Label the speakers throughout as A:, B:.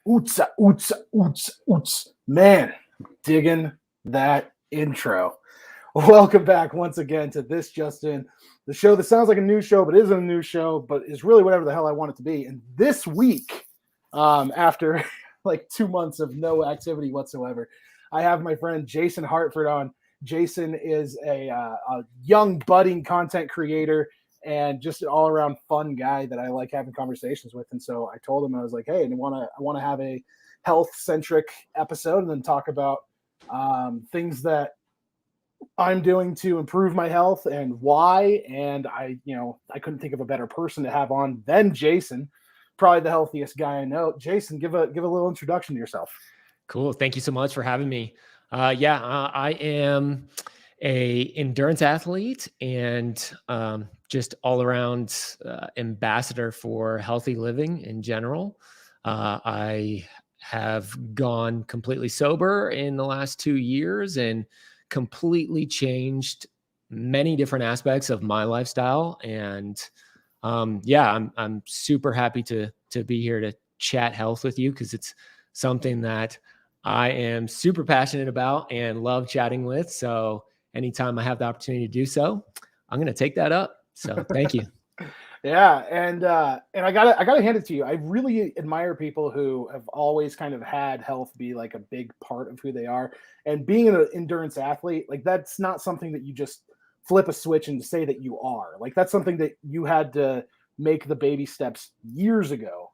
A: Ootsa, ootsa, ootsa, ootsa. Man, digging that intro. Welcome back once again to This Justin, the show that sounds like a news show, but isn't a news show, but is really whatever the hell I want it to be. And this week, after like 2 months of no activity whatsoever, I have my friend Jason Hartford on. Jason is a young, budding content creator and just an all-around fun guy that I like having conversations with. And so I told him, I was like, hey, I want to have a health-centric episode and then talk about things that I'm doing to improve my health and why. And I couldn't think of a better person to have on than Jason, probably the healthiest guy I know. Jason, give a little introduction to yourself.
B: Cool. Thank you so much for having me. I am a endurance athlete and just all around ambassador for healthy living in general. I have gone completely sober in the last 2 years and completely changed many different aspects of my lifestyle. And I'm super happy to be here to chat health with you because it's something that I am super passionate about and love chatting with. So anytime I have the opportunity to do so, I'm going to take that up. So thank you.
A: Yeah. And I gotta hand it to you. I really admire people who have always kind of had health be like a big part of who they are. And being an endurance athlete, like that's not something that you just flip a switch and say that you are. Like that's something that you had to make the baby steps years ago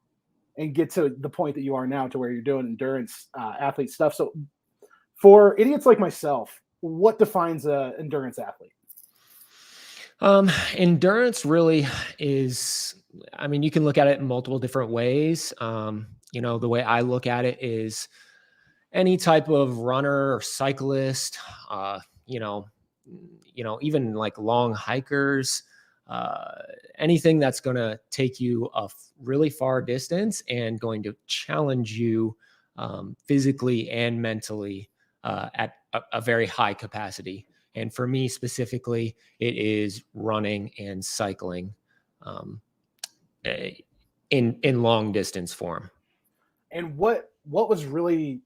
A: and get to the point that you are now to where you're doing endurance athlete stuff. So for idiots like myself, what defines an endurance athlete?
B: Endurance really is, I mean, you can look at it in multiple different ways. The way I look at it is any type of runner or cyclist, even like long hikers, anything that's going to take you a really far distance and going to challenge you physically and mentally at a very high capacity. And for me specifically, it is running and cycling in long distance form.
A: And what was really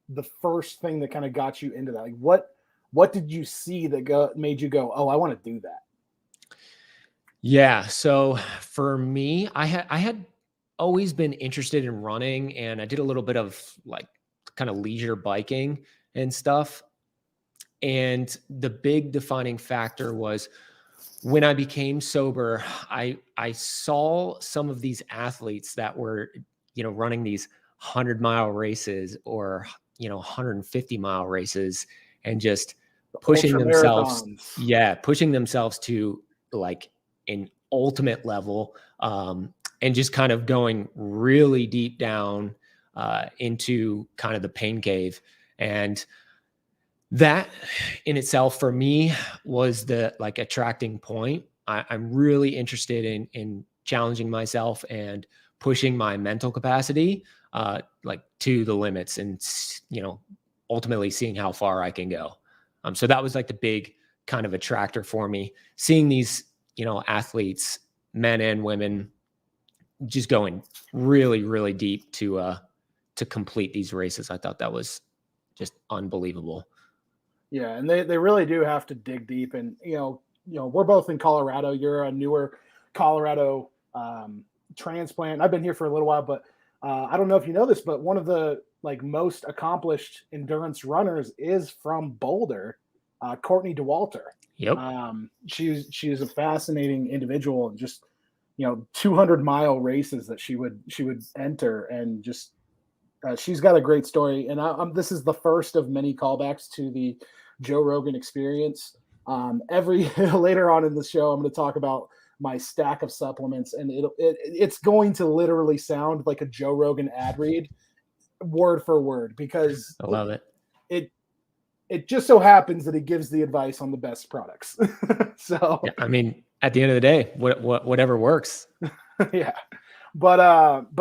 A: the first thing that kind of got you into that? Like what did you see that made you go, oh, I want to do that?
B: Yeah. So for me, I had always been interested in running, and I did a little bit of like kind of leisure biking and stuff. And the big defining factor was when I became sober, I saw some of these athletes that were, running these 100-mile races or, 150-mile races and just pushing themselves. Yeah. Pushing themselves to like an ultimate level and just kind of going really deep down into kind of the pain cave. And that in itself for me was the like attracting point. I'm really interested in challenging myself and pushing my mental capacity like to the limits and, ultimately seeing how far I can go. So that was like the big kind of attractor for me, seeing these, athletes, men and women, just going really, really deep to complete these races. I thought that was just unbelievable.
A: Yeah, and they really do have to dig deep. And we're both in Colorado. You're a newer Colorado transplant. I've been here for a little while, but I don't know if you know this, but one of the like most accomplished endurance runners is from Boulder, Courtney Dewalter.
B: Yep.
A: She is a fascinating individual, and just 200-mile races that she would enter, and just she's got a great story. And this is the first of many callbacks to the Joe Rogan experience. Later on in the show, I'm going to talk about my stack of supplements, and it's going to literally sound like a Joe Rogan ad read, word for word, because
B: I love it.
A: It just so happens that he gives the advice on the best products. So
B: yeah, I mean, at the end of the day, whatever works.
A: Yeah. But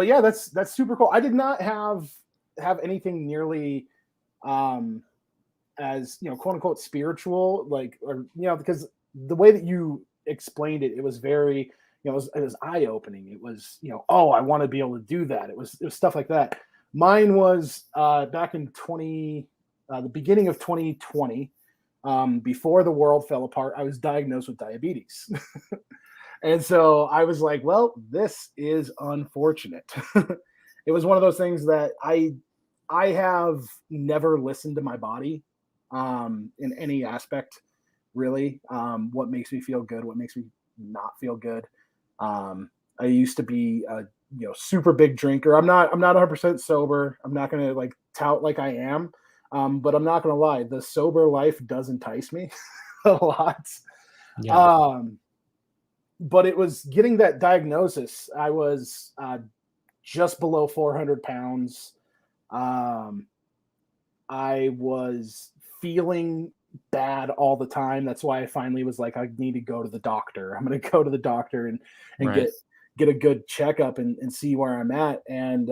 A: yeah, that's super cool. I did not have anything nearly as quote unquote spiritual, because the way that you explained it, it was very, it was eye opening. It was, oh, I want to be able to do that. It was stuff like that. Mine was back in the beginning of 2020, before the world fell apart. I was diagnosed with diabetes. And so I was like, well, this is unfortunate. It was one of those things that I have never listened to my body in any aspect, really. What makes me feel good, what makes me not feel good. I used to be a super big drinker. I'm not 100% sober. I'm not gonna like tout like I am, but I'm not gonna lie. The sober life does entice me a lot.
B: Yeah.
A: But it was getting that diagnosis. I was just below 400 pounds. Um, I was feeling bad all the time. That's why I finally was like, I need to go to the doctor. I'm going to go to the doctor and
B: Right.
A: get a good checkup and see where I'm at. And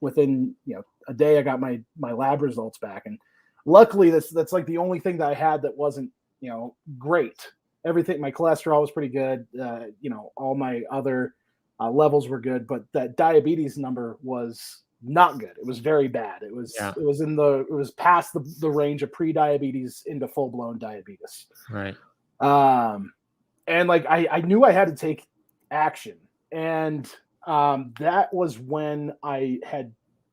A: within a day, I got my lab results back, and luckily that's like the only thing that I had that wasn't great. Everything, my cholesterol was pretty good. All my other levels were good, but that diabetes number was not good. It was very bad. It was past the range of pre-diabetes into full-blown diabetes.
B: Right.
A: And like I knew I had to take action, and that was when I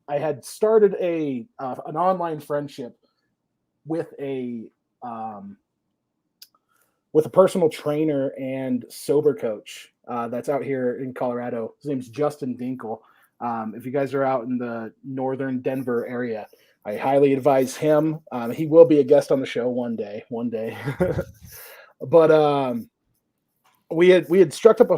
A: had started an online friendship with a personal trainer and sober coach that's out here in Colorado. His name's Justin Dinkle. If you guys are out in the northern Denver area, I highly advise him. He will be a guest on the show one day. But we had struck up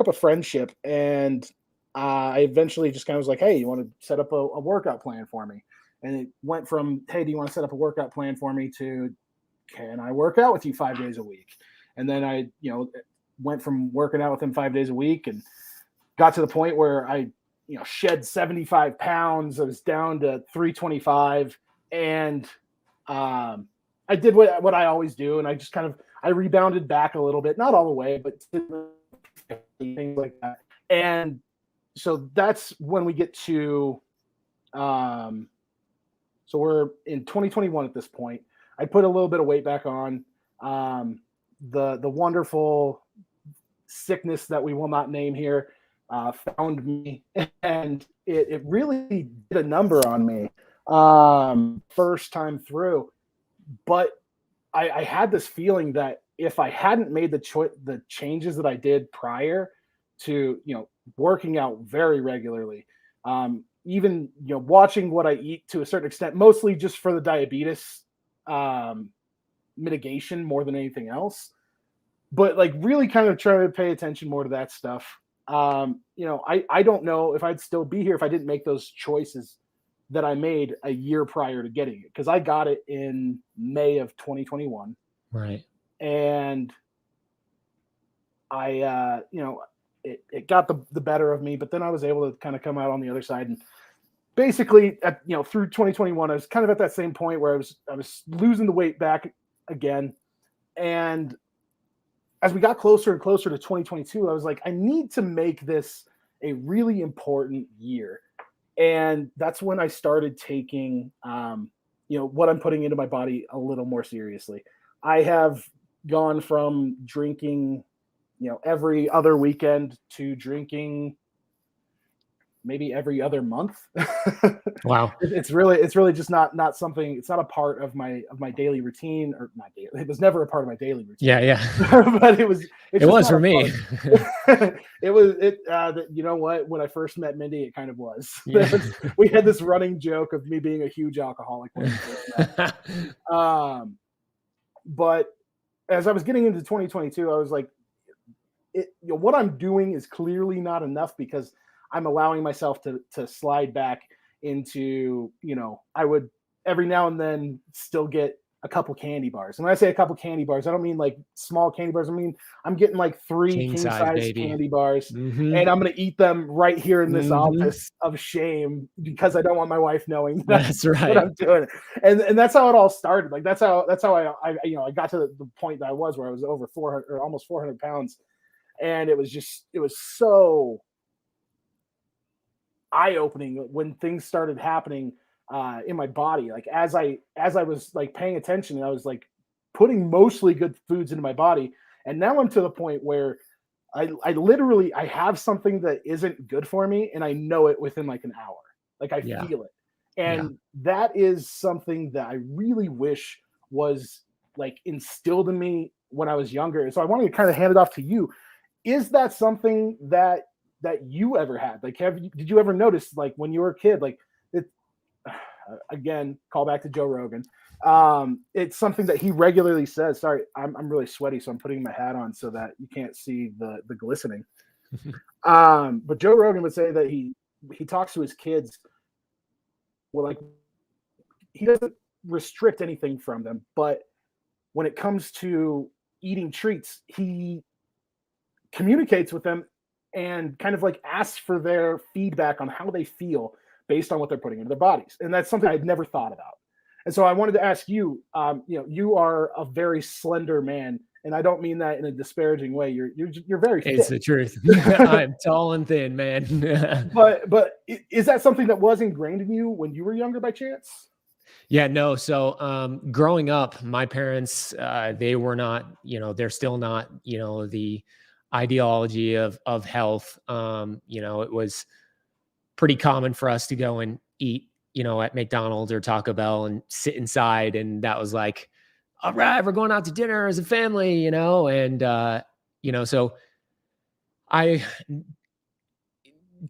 A: a friendship, and I eventually just kind of was like, hey, you want to set up a workout plan for me? And it went from, hey, do you want to set up a workout plan for me, to, can I work out with you 5 days a week? And then I, went from working out with him 5 days a week and got to the point where I, shed 75 pounds. I was down to 325, and I did what I always do. And I just I rebounded back a little bit, not all the way, but things like that. And so that's when we get to, so we're in 2021 at this point. I put a little bit of weight back on. The wonderful sickness that we will not name here found me, and it really did a number on me first time through. But I had this feeling that if I hadn't made the changes that I did prior to working out very regularly, even watching what I eat to a certain extent, mostly just for the diabetes mitigation more than anything else, but like really kind of trying to pay attention more to that stuff. I don't know if I'd still be here if I didn't make those choices that I made a year prior to getting it, because I got it in May of 2021.
B: Right. And
A: I, it got the better of me, but then I was able to kind of come out on the other side. And basically, through 2021, I was kind of at that same point where I was losing the weight back again. And as we got closer and closer to 2022, I was like, I need to make this a really important year. And that's when I started taking, what I'm putting into my body a little more seriously. I have gone from drinking, every other weekend to drinking maybe every other month.
B: Wow.
A: It's really just not something. It's not a part of my daily routine, or not daily. It was never a part of my daily routine.
B: Yeah.
A: But it was
B: for me.
A: It was you know what? When I first met Mindy, it kind of was.
B: Yeah.
A: We had this running joke of me being a huge alcoholic when we first met. But as I was getting into 2022, I was like, what I'm doing is clearly not enough, because I'm allowing myself to slide back into, I would every now and then still get a couple candy bars. And when I say a couple candy bars, I don't mean like small candy bars. I mean, I'm getting like 3 king size candy bars, and I'm going to eat them right here in this office of shame, because I don't want my wife knowing
B: that's right.
A: what I'm doing. And that's how it all started. Like that's how I got to the point that I was, where I was over 400 or almost 400 pounds. And it was so, eye-opening when things started happening in my body. Like as I was like paying attention, and I was like putting mostly good foods into my body, and now I'm to the point where I literally I have something that isn't good for me, and I know it within like an hour. Like I
B: Yeah.
A: feel it,
B: Yeah.
A: and that is something that I really wish was like instilled in me when I was younger. And so I wanted to kind of hand it off to you. Is that something that you ever had? Like, did you ever notice, like when you were a kid, like it? Again, call back to Joe Rogan. It's something that he regularly says. Sorry, I'm really sweaty, so I'm putting my hat on so that you can't see the glistening. But Joe Rogan would say that he talks to his kids. Well, like he doesn't restrict anything from them, but when it comes to eating treats, he communicates with them and kind of like asks for their feedback on how they feel based on what they're putting into their bodies. And that's something I'd never thought about. And so I wanted to ask you, you are a very slender man, and I don't mean that in a disparaging way. You're very fit.
B: It's the truth. I'm tall and thin, man.
A: but is that something that was ingrained in you when you were younger by chance?
B: Yeah, no. So, growing up, my parents, they were not, they're still not, the ideology of health. It was pretty common for us to go and eat, at McDonald's or Taco Bell and sit inside. And that was like, all right, we're going out to dinner as a family, and, so I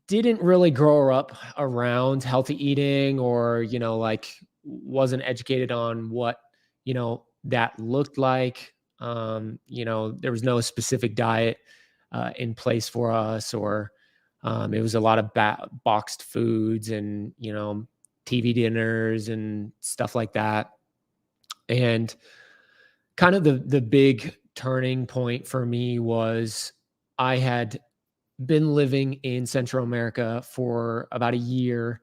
B: didn't really grow up around healthy eating or, like wasn't educated on what, that looked like. There was no specific diet in place for us, or it was a lot of boxed foods and, TV dinners and stuff like that. And kind of the big turning point for me was I had been living in Central America for about a year.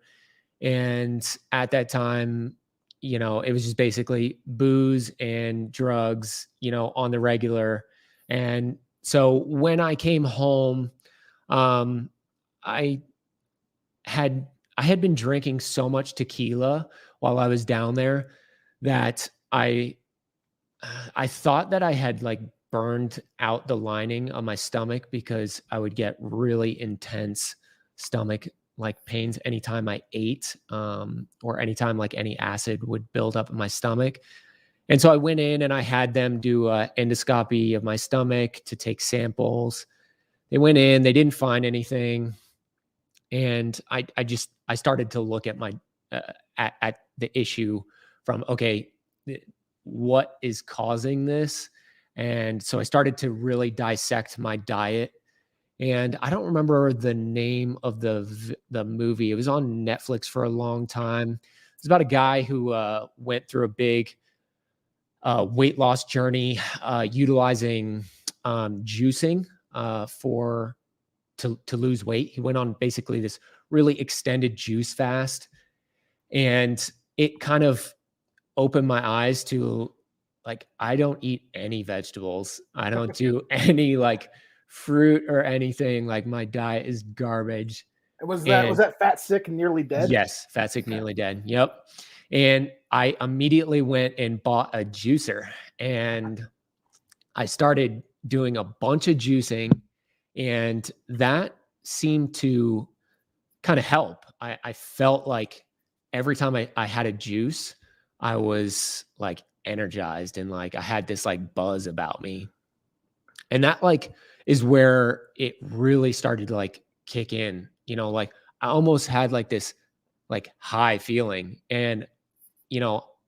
B: And at that time, it was just basically booze and drugs, on the regular. And so when I came home, um, I had I had been drinking so much tequila while I was down there that I thought that I had like burned out the lining on my stomach because I would get really intense stomach like pains anytime I ate, or anytime like any acid would build up in my stomach. And so I went in and I had them do a endoscopy of my stomach to take samples. They went in, they didn't find anything. And I started to look at my, at the issue from, okay, what is causing this? And so I started to really dissect my diet. And I don't remember the name of the movie. It was on Netflix for a long time. It's about a guy who went through a big weight loss journey, utilizing juicing for to lose weight. He went on basically this really extended juice fast, and it kind of opened my eyes to like I don't eat any vegetables. I don't do any like fruit or anything. Like my diet is garbage.
A: Was
B: And
A: that fat, sick, and nearly dead?
B: yes, fat, sick, nearly dead. Yep. And I immediately went and bought a juicer, and I started doing a bunch of juicing, and that seemed to kind of help. I felt like every time I had a juice, I was like energized and like I had this like buzz about me. And that like is where it really started to like kick in, like I almost had like this like high feeling. And,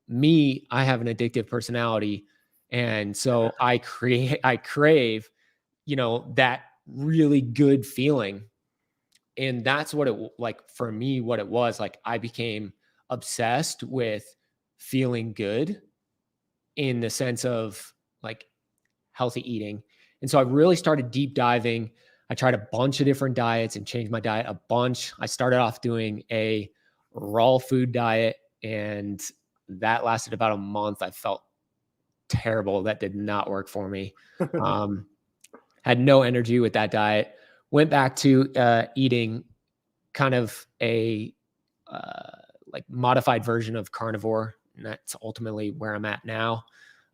B: me, I have an addictive personality. And so I crave, that really good feeling. And that's what it like for me, what it was like. I became obsessed with feeling good in the sense of like healthy eating. And so I really started deep diving. I tried a bunch of different diets and changed my diet a bunch. I started off doing a raw food diet, and that lasted about a month. I felt terrible. That did not work for me. Had no energy with that diet. Went back to eating kind of a like modified version of Carnivore, and that's ultimately where I'm at now.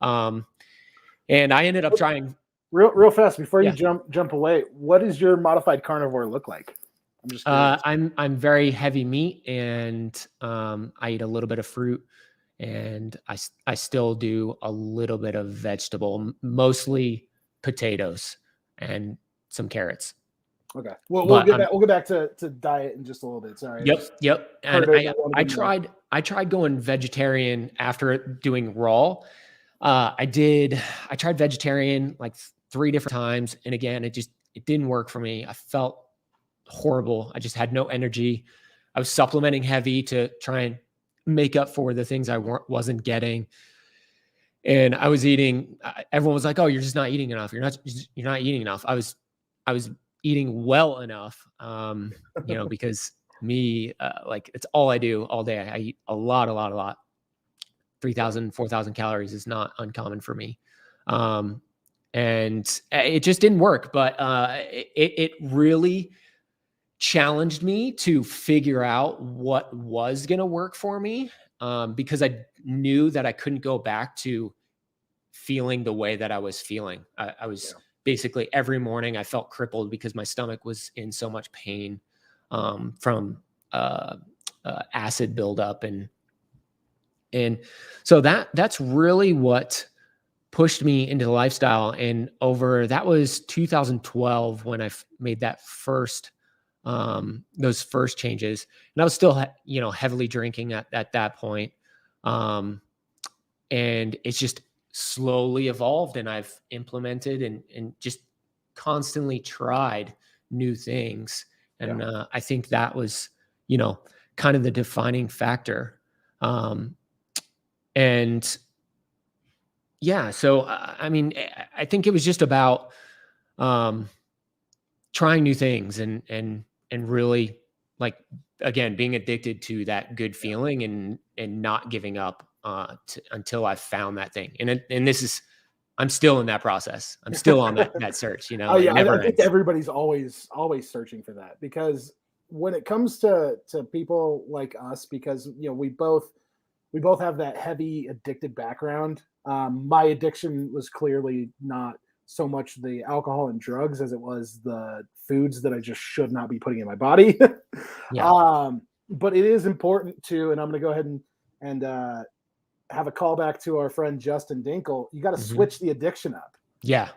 B: And I ended up trying
A: real fast before
B: Yeah.
A: you jump away. What does your modified Carnivore look like? I'm just curious.
B: I'm very heavy meat, and I eat a little bit of fruit, and I still do a little bit of vegetable, mostly potatoes and some carrots.
A: Okay. We'll
B: But
A: get back. We'll get back to diet in just a little bit. Sorry.
B: Yep. And
A: Heard it, wanted
B: I
A: to know.
B: tried going vegetarian after doing raw. I tried vegetarian like 3 different times, and again, it didn't work for me. I felt horrible. I just had no energy. I was supplementing heavy to try and make up for the things I wasn't getting. And I was eating, everyone was like, "Oh, you're just not eating enough. You're not eating enough." I was eating well enough, because me, like it's all I do all day. I eat a lot. 3,000, 4,000 calories is not uncommon for me. And it just didn't work, but it really challenged me to figure out what was going to work for me, because I knew that I couldn't go back to feeling the way that I was feeling. I was basically every morning I felt crippled because my stomach was in so much pain from acid buildup, and so that's really what pushed me into the lifestyle. And that was 2012 when I made that those first changes, and I was still heavily drinking at that point. And it's just slowly evolved, and I've implemented and just constantly tried new things. And I think that was, kind of the defining factor. And yeah, so I mean, I think it was just about trying new things and really, like, again, being addicted to that good feeling and not giving up until I found that thing. And this is, I'm still in that process. I'm still on that search.
A: Oh yeah,
B: it never
A: I think
B: ends.
A: everybody's always searching for that, because when it comes to people like us, because we both have that heavy addicted background. My addiction was clearly not so much the alcohol and drugs as it was the foods that I just should not be putting in my body.
B: Yeah.
A: But it is important to, and I'm going to go ahead and have a callback to our friend Justin Dinkle. You got to switch the addiction up.
B: Yeah,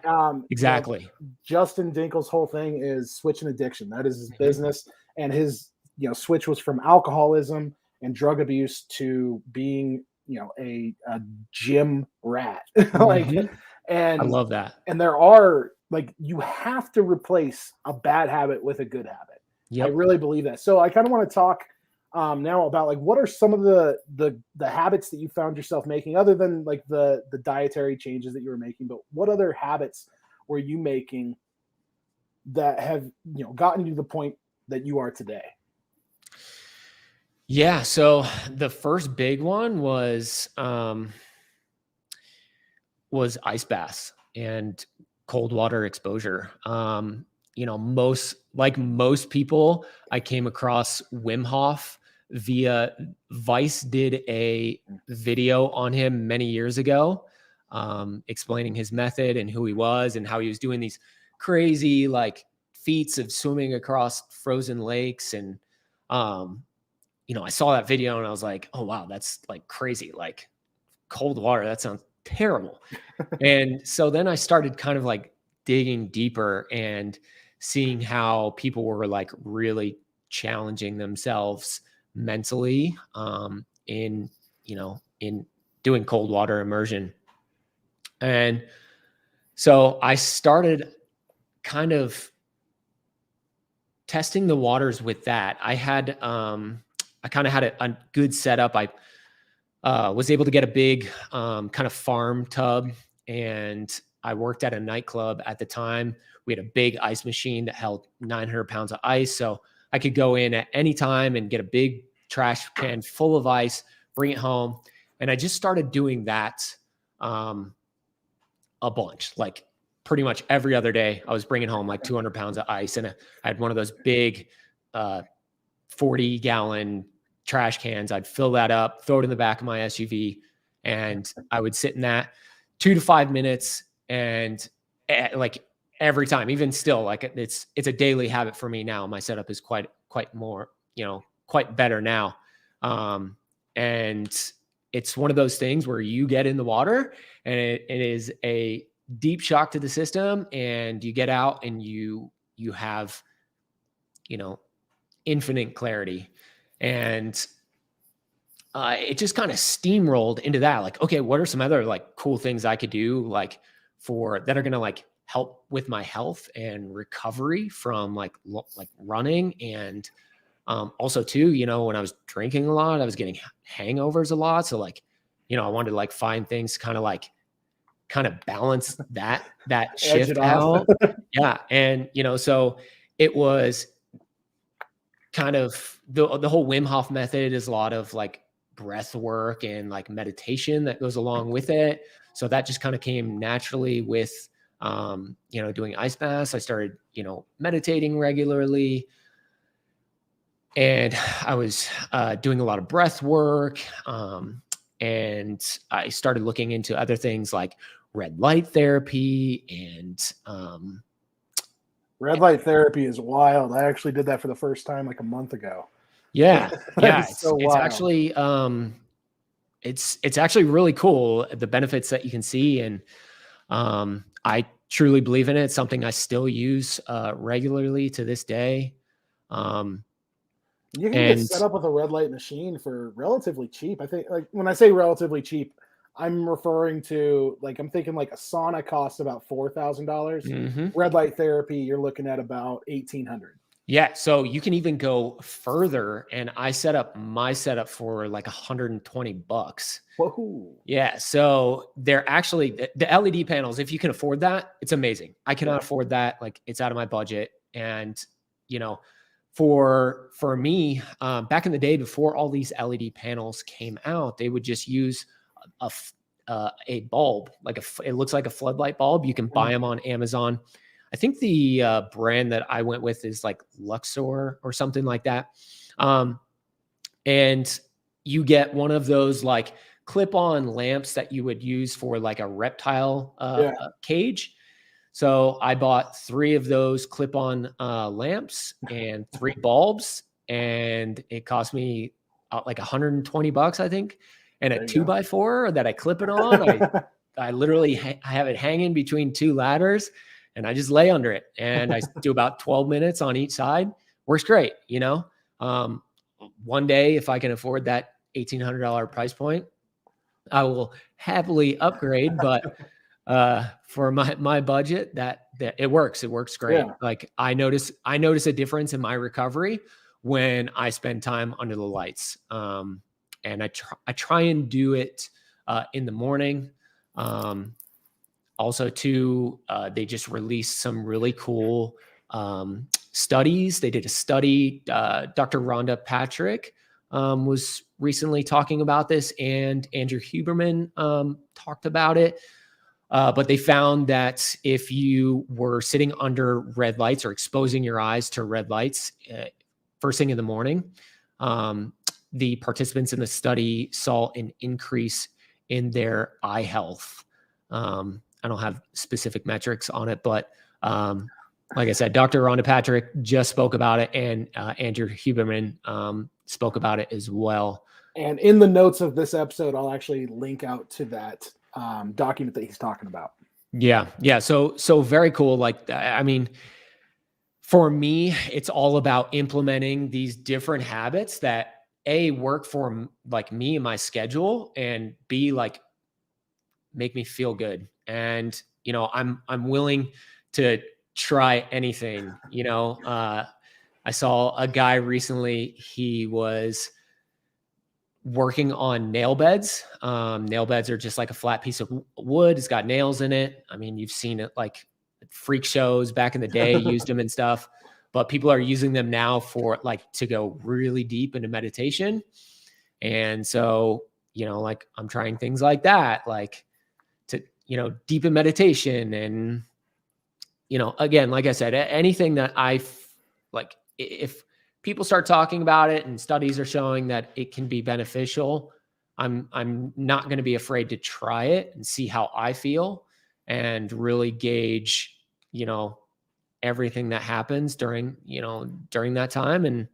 B: exactly.
A: Justin Dinkle's whole thing is switch an addiction. That is his business. And his, switch was from alcoholism and drug abuse to being, a gym rat. And
B: I love that.
A: And there are, like, you have to replace a bad habit with a good habit.
B: Yep.
A: I really believe that. So I kind of want to talk now about, like, what are some of the habits that you found yourself making, other than like the dietary changes that you were making, but what other habits were you making that have gotten you to the point that you are today?
B: Yeah. So the first big one was ice baths and cold water exposure. Most people, I came across Wim Hof via Vice did a video on him many years ago, explaining his method and who he was and how he was doing these crazy like feats of swimming across frozen lakes. And, I saw that video and I was like, oh, wow, that's like crazy. Like cold water, that sounds terrible. And so then I started kind of like digging deeper and seeing how people were like really challenging themselves mentally in doing cold water immersion. And so I started kind of testing the waters with that. I kind of had a good setup. I was able to get a big kind of farm tub, and I worked at a nightclub at the time. We had a big ice machine that held 900 pounds of ice. So I could go in at any time and get a big trash can full of ice, bring it home. And I just started doing that a bunch, like pretty much every other day. I was bringing home like 200 pounds of ice. And I had one of those big 40-gallon trash cans. I'd fill that up, throw it in the back of my SUV, and I would sit in that 2 to 5 minutes. And like every time, even still, like it's a daily habit for me now. My setup is quite more, quite better now. And it's one of those things where you get in the water and it is a deep shock to the system, and you get out and you have, infinite clarity. And it just kind of steamrolled into that. Like, okay, what are some other like cool things I could do that are going to like help with my health and recovery from like running. And also too, when I was drinking a lot, I was getting hangovers a lot. So like, I wanted to like find things kind of balance that shift out. Yeah. And, so it was kind of the whole Wim Hof method is a lot of like breath work and like meditation that goes along with it. So that just kind of came naturally with, doing ice baths. I started, meditating regularly, and I was doing a lot of breath work. And I started looking into other things like red light therapy and,
A: red light therapy is wild. I actually did that for the first time like a month ago.
B: Yeah.
A: It's
B: actually, it's actually really cool, the benefits that you can see. And I truly believe in it. It's something I still use regularly to this day.
A: You can get set up with a red light machine for relatively cheap. I think, like, when I say relatively cheap, I'm referring to, like, I'm thinking like a sauna costs about $4,000.
B: Mm-hmm.
A: Red light therapy, you're looking at about $1,800.
B: Yeah. So you can even go further. And I set up my setup for like $120.
A: Whoa.
B: Yeah. So they're actually the LED panels. If you can afford that, it's amazing. I cannot afford that. Like, it's out of my budget. And, for me, back in the day, before all these LED panels came out, they would just use a bulb, it looks like a floodlight bulb. You can buy them on Amazon. I think the brand that I went with is like Luxor or something like that. And you get one of those like clip-on lamps that you would use for like a reptile cage. So I bought 3 of those clip-on lamps and 3 bulbs, and it cost me like $120, I think. And a 2x4 that I clip it on. I literally have it hanging between 2 ladders, and I just lay under it, and I do about 12 minutes on each side. Works great. One day, if I can afford that $1,800 price point, I will happily upgrade. But for my budget, that it works. It works great. Yeah. Like I notice a difference in my recovery when I spend time under the lights. And I try and do it in the morning. Also too, they just released some really cool studies. They did a study. Dr. Rhonda Patrick was recently talking about this, and Andrew Huberman talked about it. But they found that if you were sitting under red lights or exposing your eyes to red lights first thing in the morning, the participants in the study saw an increase in their eye health. I don't have specific metrics on it, but like I said, Dr. Rhonda Patrick just spoke about it, and Andrew Huberman spoke about it as well.
A: And in the notes of this episode, I'll actually link out to that document that he's talking about.
B: Yeah. So very cool. Like, I mean, for me, it's all about implementing these different habits that A, work for like me and my schedule, and B, like make me feel good. And, I'm willing to try anything. I saw a guy recently, he was working on nail beds. Nail beds are just like a flat piece of wood. It's got nails in it. I mean, you've seen it like freak shows back in the day, used them and stuff, but people are using them now for like to go really deep into meditation. And so, like I'm trying things like that, like to, deep in meditation. And, again, like I said, anything that I like, if people start talking about it and studies are showing that it can be beneficial, I'm not going to be afraid to try it and see how I feel and really gauge, everything that happens during that time, and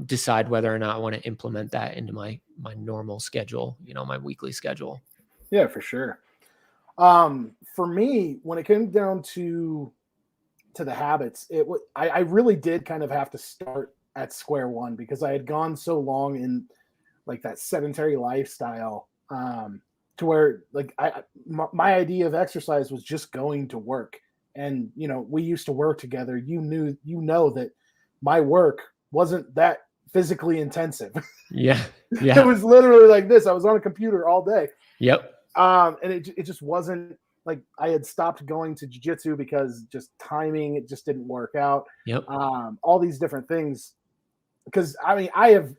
B: decide whether or not I want to implement that into my normal schedule, my weekly schedule.
A: Yeah, for sure. For me, when it came down to the habits, I really did kind of have to start at square one, because I had gone so long in like that sedentary lifestyle, to where like my idea of exercise was just going to work. And, we used to work together. You know that my work wasn't that physically intensive.
B: Yeah.
A: It was literally like this. I was on a computer all day.
B: Yep.
A: And it just wasn't like, I had stopped going to jiu-jitsu because just timing, it just didn't work out.
B: Yep.
A: All these different things. Because I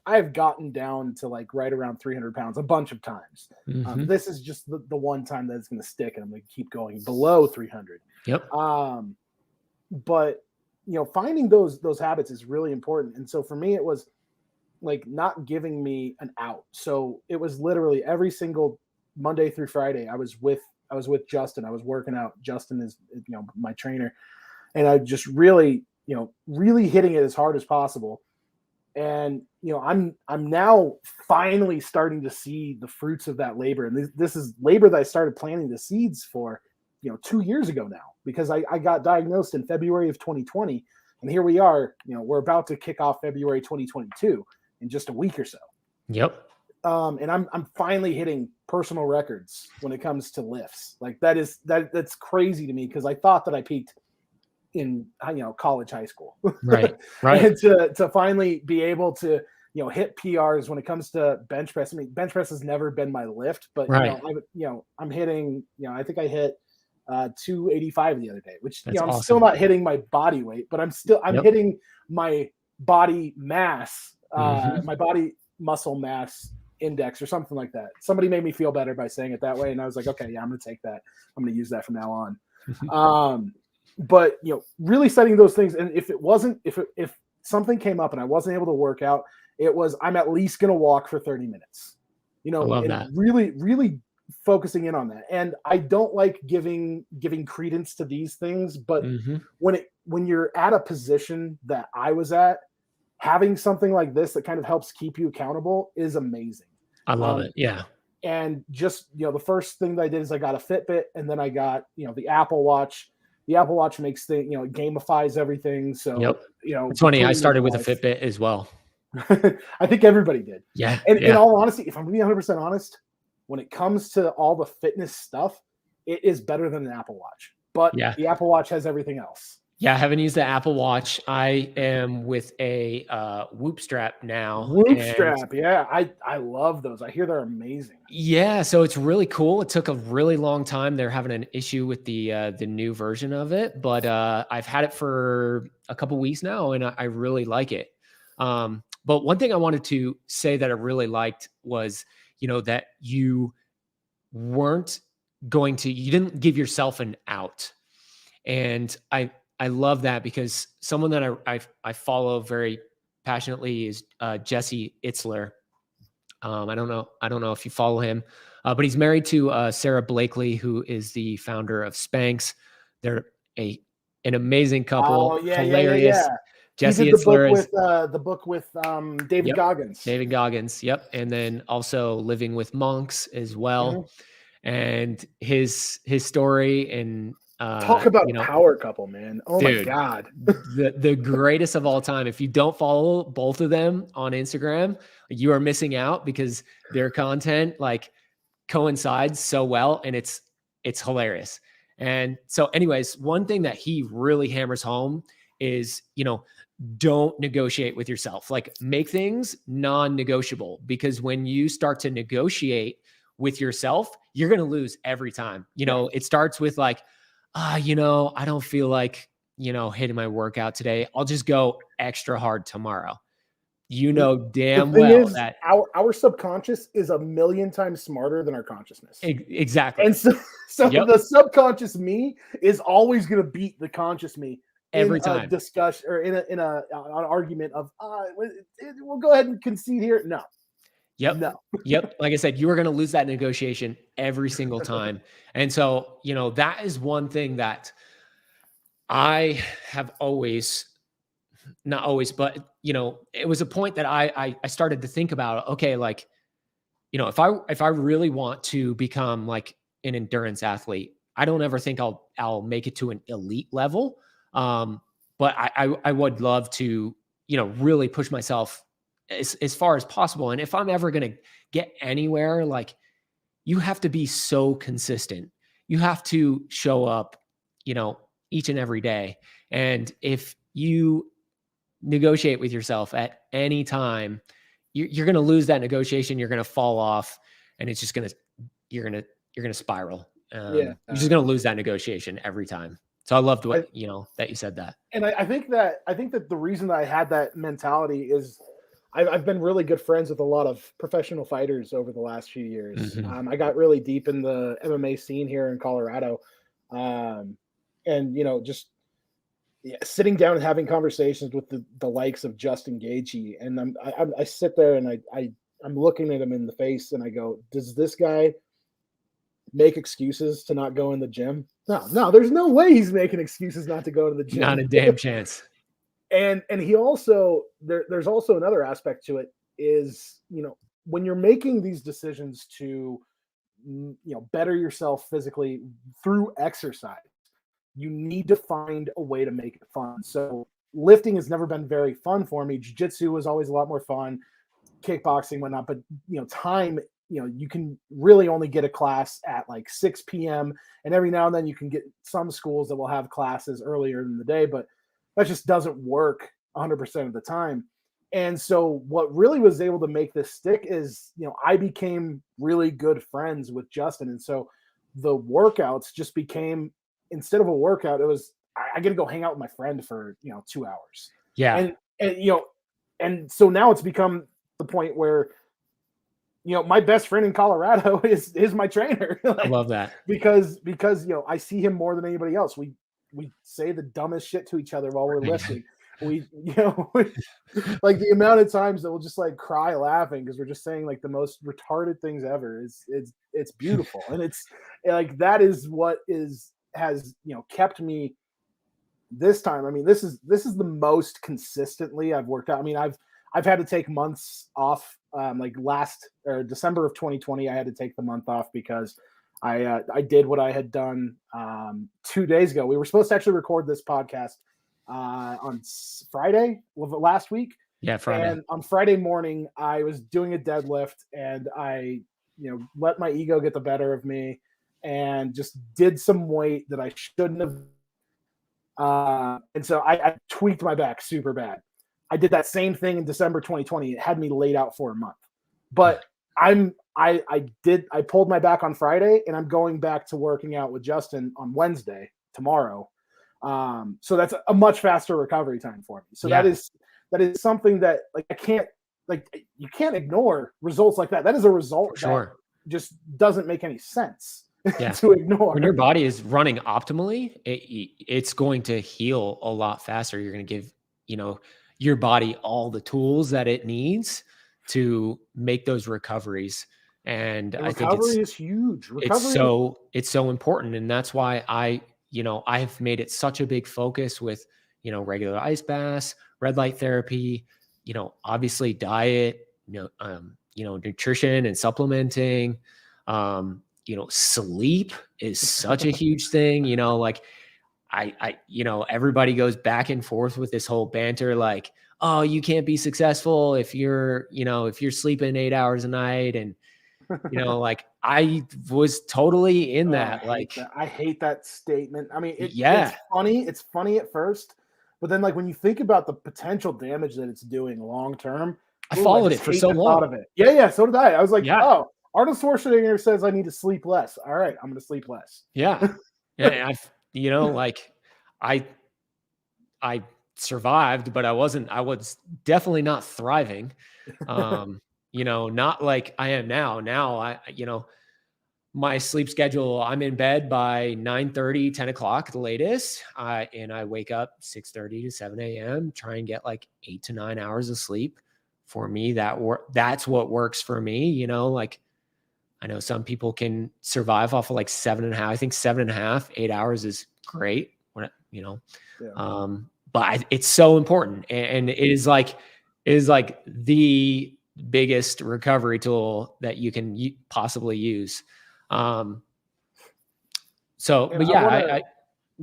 A: have gotten down to like right around 300 pounds a bunch of times.
B: Mm-hmm.
A: This is just the one time that it's going to stick, and I'm going to keep going below 300.
B: Yep.
A: But finding those habits is really important. And so for me, it was like not giving me an out. So it was literally every single Monday through Friday, I was with Justin. I was working out. Justin is, my trainer, and I just really hitting it as hard as possible. And, I'm now finally starting to see the fruits of that labor. And this is labor that I started planting the seeds for, 2 years ago now, because I got diagnosed in February of 2020. And here we are, we're about to kick off February 2022 in just a week or so.
B: Yep.
A: And I'm finally hitting personal records when it comes to lifts. Like that's crazy to me, because I thought that I peaked in college, high school.
B: Right.
A: And to finally be able to hit PRs when it comes to bench press. I mean, bench press has never been my lift, but
B: right.
A: I'm hitting, I think I hit 285 the other day, which
B: That's
A: I'm
B: awesome.
A: still not hitting my body weight, but I'm
B: Yep.
A: hitting my body mass, my body muscle mass index or something like that. Somebody made me feel better by saying it that way, and I was like, okay, yeah, I'm gonna take that. I'm gonna use that from now on. But really setting those things, and if something came up and I wasn't able to work out, it was, I'm at least gonna walk for 30 minutes.
B: I love
A: and
B: that.
A: really focusing in on that. And I don't like giving credence to these things, but when you're at a position that I was at, having something like this that kind of helps keep you accountable is amazing.
B: I love it. Yeah.
A: And just, the first thing that I did is I got a Fitbit, and then I got, the Apple Watch. The Apple Watch makes it gamifies everything. So,
B: it's funny. I started with a Fitbit as well.
A: I think everybody did.
B: Yeah.
A: And in all honesty, if I'm going to be 100% honest, when it comes to all the fitness stuff, it is better than an Apple Watch. But the Apple Watch has everything else.
B: Yeah, I haven't used the Apple Watch. I am with a Whoop strap now.
A: Whoop strap, yeah. I love those. I hear they're amazing.
B: Yeah, so it's really cool. It took a really long time. They're having an issue with the new version of it, but I've had it for a couple weeks now, and I really like it. But one thing I wanted to say that I really liked was, that you didn't give yourself an out. And I love that, because someone that I follow very passionately is Jesse Itzler. I don't know if you follow him, but he's married to Sarah Blakely, who is the founder of Spanx. They're an amazing couple.
A: Oh, yeah,
B: hilarious.
A: Yeah.
B: Jesse
A: he did
B: Itzler
A: the book with David Goggins.
B: David Goggins. Yep. And then also Living with Monks as well. And his story, and
A: talk about a power couple, man. Oh, dude, my God.
B: the greatest of all time. If you don't follow both of them on Instagram, you are missing out, because their content coincides so well, and it's hilarious. And so anyways, one thing that he really hammers home is, don't negotiate with yourself. Make things non-negotiable, because when you start to negotiate with yourself, you're going to lose every time. It starts with I don't feel like, hitting my workout today. I'll just go extra hard tomorrow. Damn well that
A: our subconscious is a million times smarter than our consciousness.
B: Exactly.
A: And so the subconscious me is always going to beat the conscious me
B: every
A: in a
B: time.
A: discussion or in an argument of we'll go ahead and concede here. No,
B: Yep.
A: no.
B: Yep. Like I said, you are going to lose that negotiation every single time. And so, that is one thing that I have always, not always, but it was a point that I started to think about, okay, like, if I really want to become like an endurance athlete, I don't ever think I'll make it to an elite level. But I would love to, really push myself as far as possible. And if I'm ever going to get anywhere, like, you have to be so consistent. You have to show up, each and every day. And if you negotiate with yourself at any time, you're going to lose that negotiation. You're going to fall off, and it's just going to, you're going to spiral.
A: Yeah.
B: You're just going to lose that negotiation every time. So I loved what, that you said that.
A: And I think that the reason that I had that mentality is I've been really good friends with a lot of professional fighters over the last few years.
B: Mhm.
A: I got really deep in the MMA scene here in Colorado. And just sitting down and having conversations with the likes of Justin Gaethje, and I sit there and I'm looking at him in the face and I go, does this guy make excuses to not go in the gym? No, there's no way he's making excuses not to go to the gym.
B: Not a damn chance.
A: And he also there's also another aspect to it is, when you're making these decisions to better yourself physically through exercise, you need to find a way to make it fun. So lifting has never been very fun for me. Jiu-jitsu was always a lot more fun, kickboxing, whatnot. But time, you can really only get a class at like 6 p.m. And every now and then you can get some schools that will have classes earlier in the day, but that just doesn't work 100% of the time. And so what really was able to make this stick is, I became really good friends with Justin. And so the workouts just became, instead of a workout, it was, I got to go hang out with my friend for, 2 hours.
B: Yeah.
A: And so now it's become the point where, my best friend in Colorado is my trainer.
B: I love that.
A: Because, I see him more than anybody else. We say the dumbest shit to each other while we're lifting. We like the amount of times that we'll just like cry laughing because we're just saying like the most retarded things ever. It's beautiful. And it's like, that is what has kept me this time. I mean, this is the most consistently I've worked out. I mean, I've had to take months off. Like last December of 2020, I had to take the month off because I did what I had done 2 days ago. We were supposed to actually record this podcast on Friday of last week.
B: Yeah, Friday.
A: And on Friday morning, I was doing a deadlift and I, let my ego get the better of me and just did some weight that I shouldn't have. And so I tweaked my back super bad. I did that same thing in December 2020. It had me laid out for a month. But I pulled my back on Friday and I'm going back to working out with Justin on Wednesday, tomorrow. So that's a much faster recovery time for me. So that is something that you can't ignore results like that. That is a result that just doesn't make any sense to ignore.
B: When your body is running optimally, it's going to heal a lot faster. You're going to give, your body all the tools that it needs to make those recoveries. And I think
A: recovery is huge.
B: It's so important. And that's why I have made it such a big focus with, regular ice baths, red light therapy, obviously diet, nutrition and supplementing, sleep is such a huge thing, like everybody goes back and forth with this whole banter, like, oh, you can't be successful if you're sleeping 8 hours a night. And, like I was totally in that.
A: I hate that statement. I mean, it's funny at first, but then like when you think about the potential damage that it's doing long-term,
B: I followed it for so long.
A: Of it. Yeah. So did I. I was like, oh, Arnold Schwarzenegger says I need to sleep less. All right, I'm going to sleep less.
B: Yeah. Yeah. I survived, but I was definitely not thriving. Not like I am now. Now my sleep schedule, I'm in bed by 9:30, 10 o'clock at the latest. And I wake up 6:30 to 7 a.m., try and get like 8 to 9 hours of sleep. For me, that's what works for me. You know, like I know some people can survive off of like 7.5. I think 7.5, 8 hours is great. When you know,
A: Yeah.
B: but it's so important, and it is like the biggest recovery tool that you can possibly use. So,
A: And
B: but yeah, I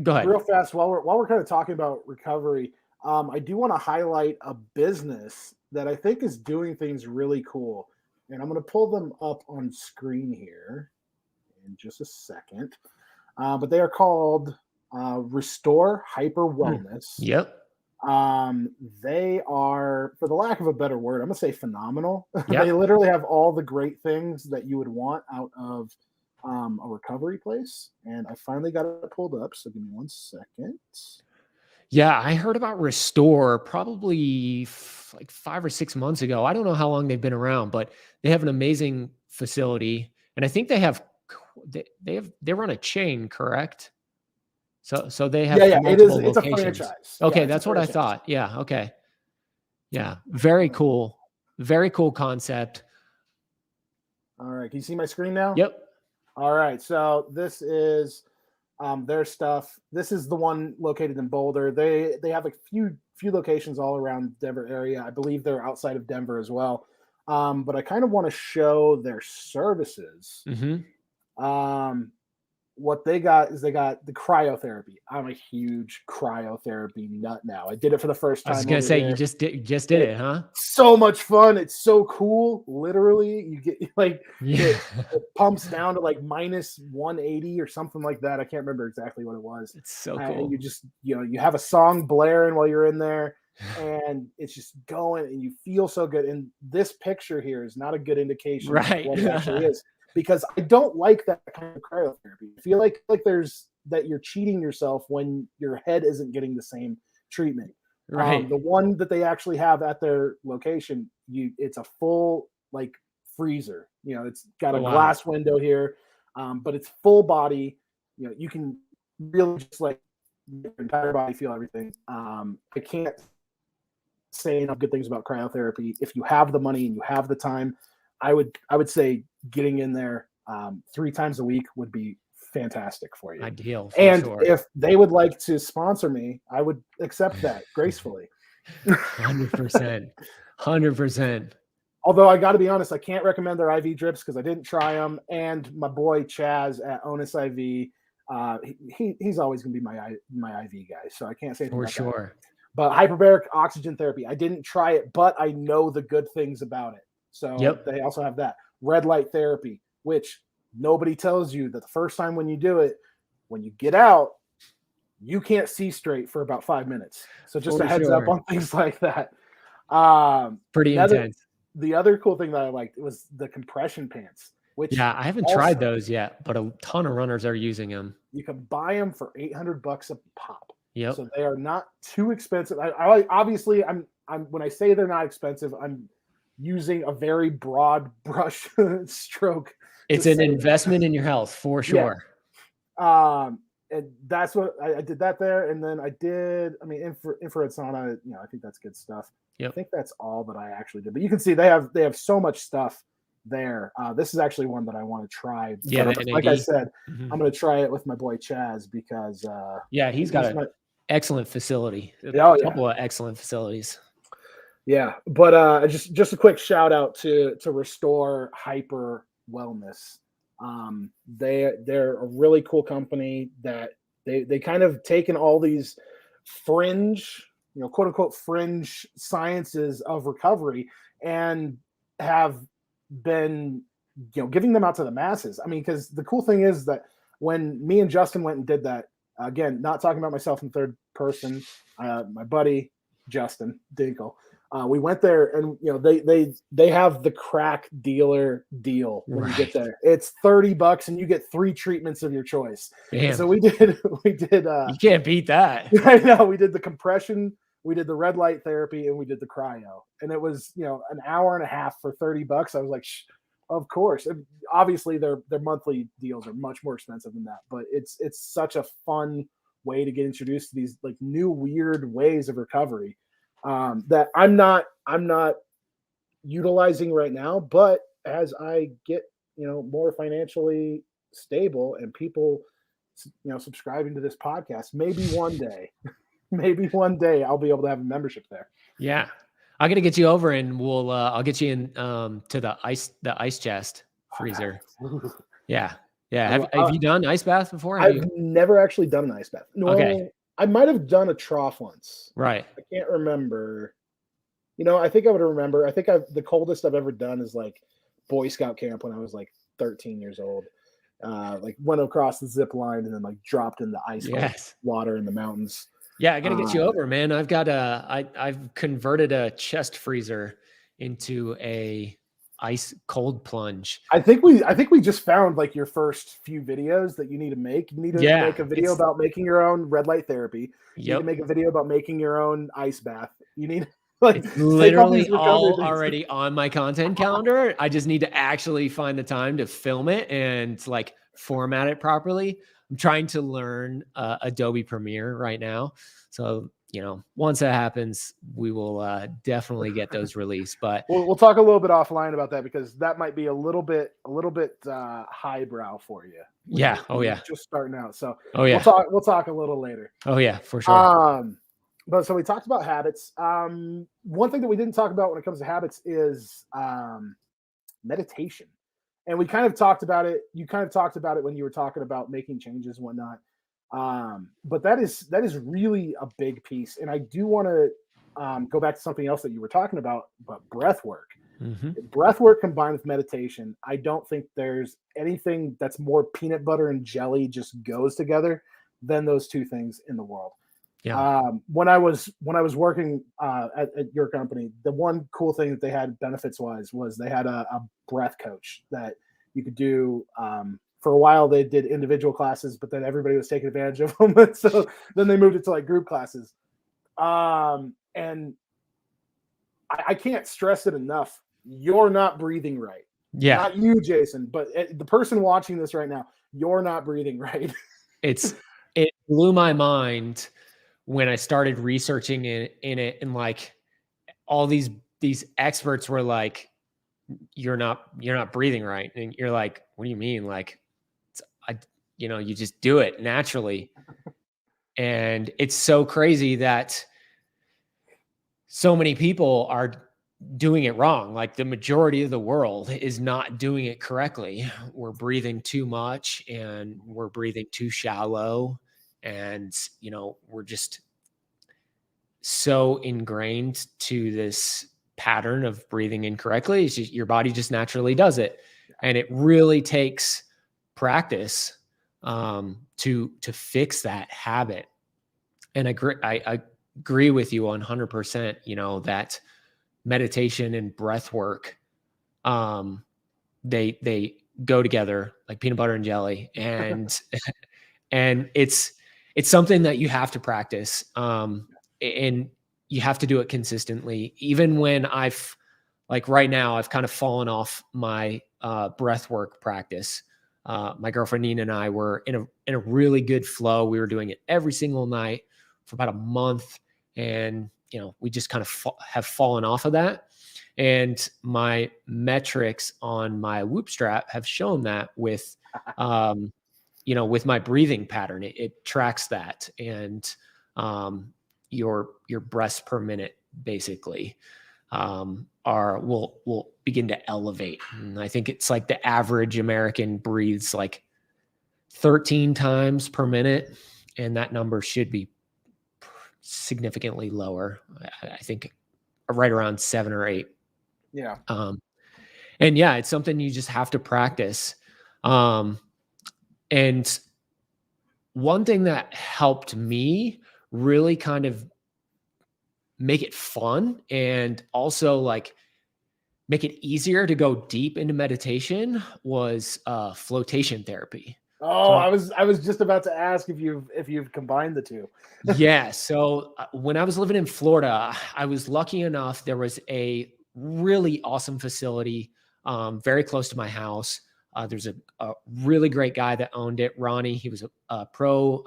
B: go ahead.
A: real fast while we're kind of talking about recovery, I do want to highlight a business that I think is doing things really cool, and I'm going to pull them up on screen here in just a second. But they are called Restore Hyper Wellness.
B: Yep.
A: They are, for the lack of a better word, I'm going to say phenomenal.
B: Yep.
A: They literally have all the great things that you would want out of a recovery place. And I finally got it pulled up. So give me 1 second.
B: Yeah, I heard about Restore probably like 5 or 6 months ago. I don't know how long they've been around, but they have an amazing facility, and I think they run a chain, correct? So they have multiple
A: It's a
B: locations.
A: franchise.
B: Okay,
A: Yeah,
B: that's what I thought. Yeah, okay. Yeah, very cool. Very cool concept.
A: All right, can you see my screen now?
B: Yep.
A: All right, so this is their stuff. This is the one located in Boulder. They have a few locations all around Denver area. I believe they're outside of Denver as well. But I kind of want to show their services. What they got is they got the cryotherapy. I'm a huge cryotherapy nut now. I did it for the first time.
B: I was gonna say you just did it, huh?
A: So much fun. It's so cool. Literally, you get like it pumps down to like minus 180 or something like that. I can't remember exactly what it was.
B: It's so cool.
A: And you just, you have a song blaring while you're in there, and it's just going, and you feel so good. And this picture here is not a good indication of what it actually is. Because I don't like that kind of cryotherapy. I feel like that you're cheating yourself when your head isn't getting the same treatment.
B: Right.
A: The one that they actually have at their location, it's a full like freezer. It's got a glass window here, but it's full body. You can really just like your entire body feel everything. I can't say enough good things about cryotherapy. If you have the money and you have the time, I would say getting in there 3 times a week would be fantastic for you.
B: Ideal.
A: And if they would like to sponsor me, I would accept that gracefully.
B: 100%. 100%.
A: Although I got to be honest, I can't recommend their IV drips because I didn't try them. And my boy Chaz at Onus IV, he's always going to be my IV guy. So I can't say anything about that. But hyperbaric oxygen therapy, I didn't try it, but I know the good things about it. So they also have that. Red light therapy, which nobody tells you that the first time when you do it, when you get out, you can't see straight for about 5 minutes. So just a heads up on things like that.
B: Pretty intense.
A: The other cool thing that I liked was the compression pants. Which
B: I haven't tried those yet, but a ton of runners are using them.
A: You can buy them for $800 a pop.
B: Yep.
A: So they are not too expensive. I obviously I'm when I say they're not expensive, I'm using a very broad brush stroke.
B: It's an investment in your health for sure.
A: And that's what I did that there. And then infrared sauna, I think that's good stuff.
B: Yep.
A: I think that's all that I actually did, but you can see they have so much stuff there. This is actually one that I want to try.
B: Yeah.
A: Like I said, I'm going to try it with my boy Chaz because
B: he's got an excellent facility. A couple of excellent facilities.
A: Yeah, but just a quick shout out to Restore Hyper Wellness. They're a really cool company that they kind of taken all these fringe, quote unquote fringe sciences of recovery and have been giving them out to the masses. I mean, because the cool thing is that when me and Justin went and did that, again, not talking about myself in third person, my buddy Justin Dinkle. We went there, and they have the crack dealer deal when you get there. It's $30, and you get 3 treatments of your choice. So we did. You
B: can't beat that.
A: I know. We did the compression, we did the red light therapy, and we did the cryo. And it was an hour and a half for $30. I was like, Of course. Obviously, their monthly deals are much more expensive than that, but it's such a fun way to get introduced to these like new weird ways of recovery that I'm not utilizing right now. But as I get more financially stable and people subscribing to this podcast, maybe one day I'll be able to have a membership there.
B: Yeah. I got to get you over and I'll get you in to the ice chest freezer. Yeah. Yeah. Have you done ice bath before?
A: I've never actually done an ice bath. No,
B: okay.
A: I might have done a trough once.
B: Right.
A: I can't remember. I think I would remember. I think the coldest I've ever done is like Boy Scout camp when I was like 13 years old. Like went across the zip line and then like dropped in the ice water in the mountains.
B: Yeah, I gotta get you over, man. I've converted a chest freezer into a ice cold plunge.
A: I think we just found like your first few videos that you need to make. You need to make a video about making your own red light therapy. You need to make a video about making your own ice bath. You need
B: it's literally all already on my content calendar. I just need to actually find the time to film it and like format it properly. I'm trying to learn Adobe Premiere right now. So, once that happens, we will definitely get those released. But
A: we'll talk a little bit offline about that because that might be a little bit highbrow for you.
B: Yeah. Oh yeah.
A: Just starting out. So
B: yeah.
A: We'll talk a little later.
B: Oh yeah, for sure.
A: But so we talked about habits. One thing that we didn't talk about when it comes to habits is meditation. And we kind of talked about it. You kind of talked about it when you were talking about making changes and whatnot. But that is really a big piece. And I do want to go back to something else that you were talking about, but breath work.
B: Mm-hmm.
A: Breath work combined with meditation. I don't think there's anything that's more peanut butter and jelly just goes together than those two things in the world.
B: Yeah.
A: When I was working at your company, the one cool thing that they had benefits wise was they had a breath coach that you could do. For a while, they did individual classes, but then everybody was taking advantage of them. So then they moved it to like group classes. And I can't stress it enough. You're not breathing right.
B: Yeah.
A: Not you, Jason, but the person watching this right now, you're not breathing right.
B: It blew my mind when I started researching in it, and like all these experts were like, you're not breathing right. And you're like, what do you mean? Like, you just do it naturally. And it's so crazy that so many people are doing it wrong. Like the majority of the world is not doing it correctly. We're breathing too much and we're breathing too shallow. And, we're just so ingrained to this pattern of breathing incorrectly. It's just, your body just naturally does it. And it really takes practice to fix that habit. And I agree with you 100%, that meditation and breath work, they go together like peanut butter and jelly. And, and it's something that you have to practice. And you have to do it consistently. Even when right now, I've kind of fallen off my breath work practice. My girlfriend Nina and I were in a really good flow. We were doing it every single night for about a month. And, we just kind of have fallen off of that. And my metrics on my Whoop strap have shown that with, with my breathing pattern, it tracks that. And, your breaths per minute basically will begin to elevate. And I think it's like the average American breathes like 13 times per minute, and that number should be significantly lower. I think right around 7 or 8.
A: Yeah.
B: And yeah, it's something you just have to practice. And one thing that helped me really kind of make it fun and also like make it easier to go deep into meditation was flotation therapy.
A: Oh, so I was just about to ask if you've combined the two.
B: Yeah. So when I was living in Florida, I was lucky enough. There was a really awesome facility very close to my house. There's a really great guy that owned it, Ronnie. He was a pro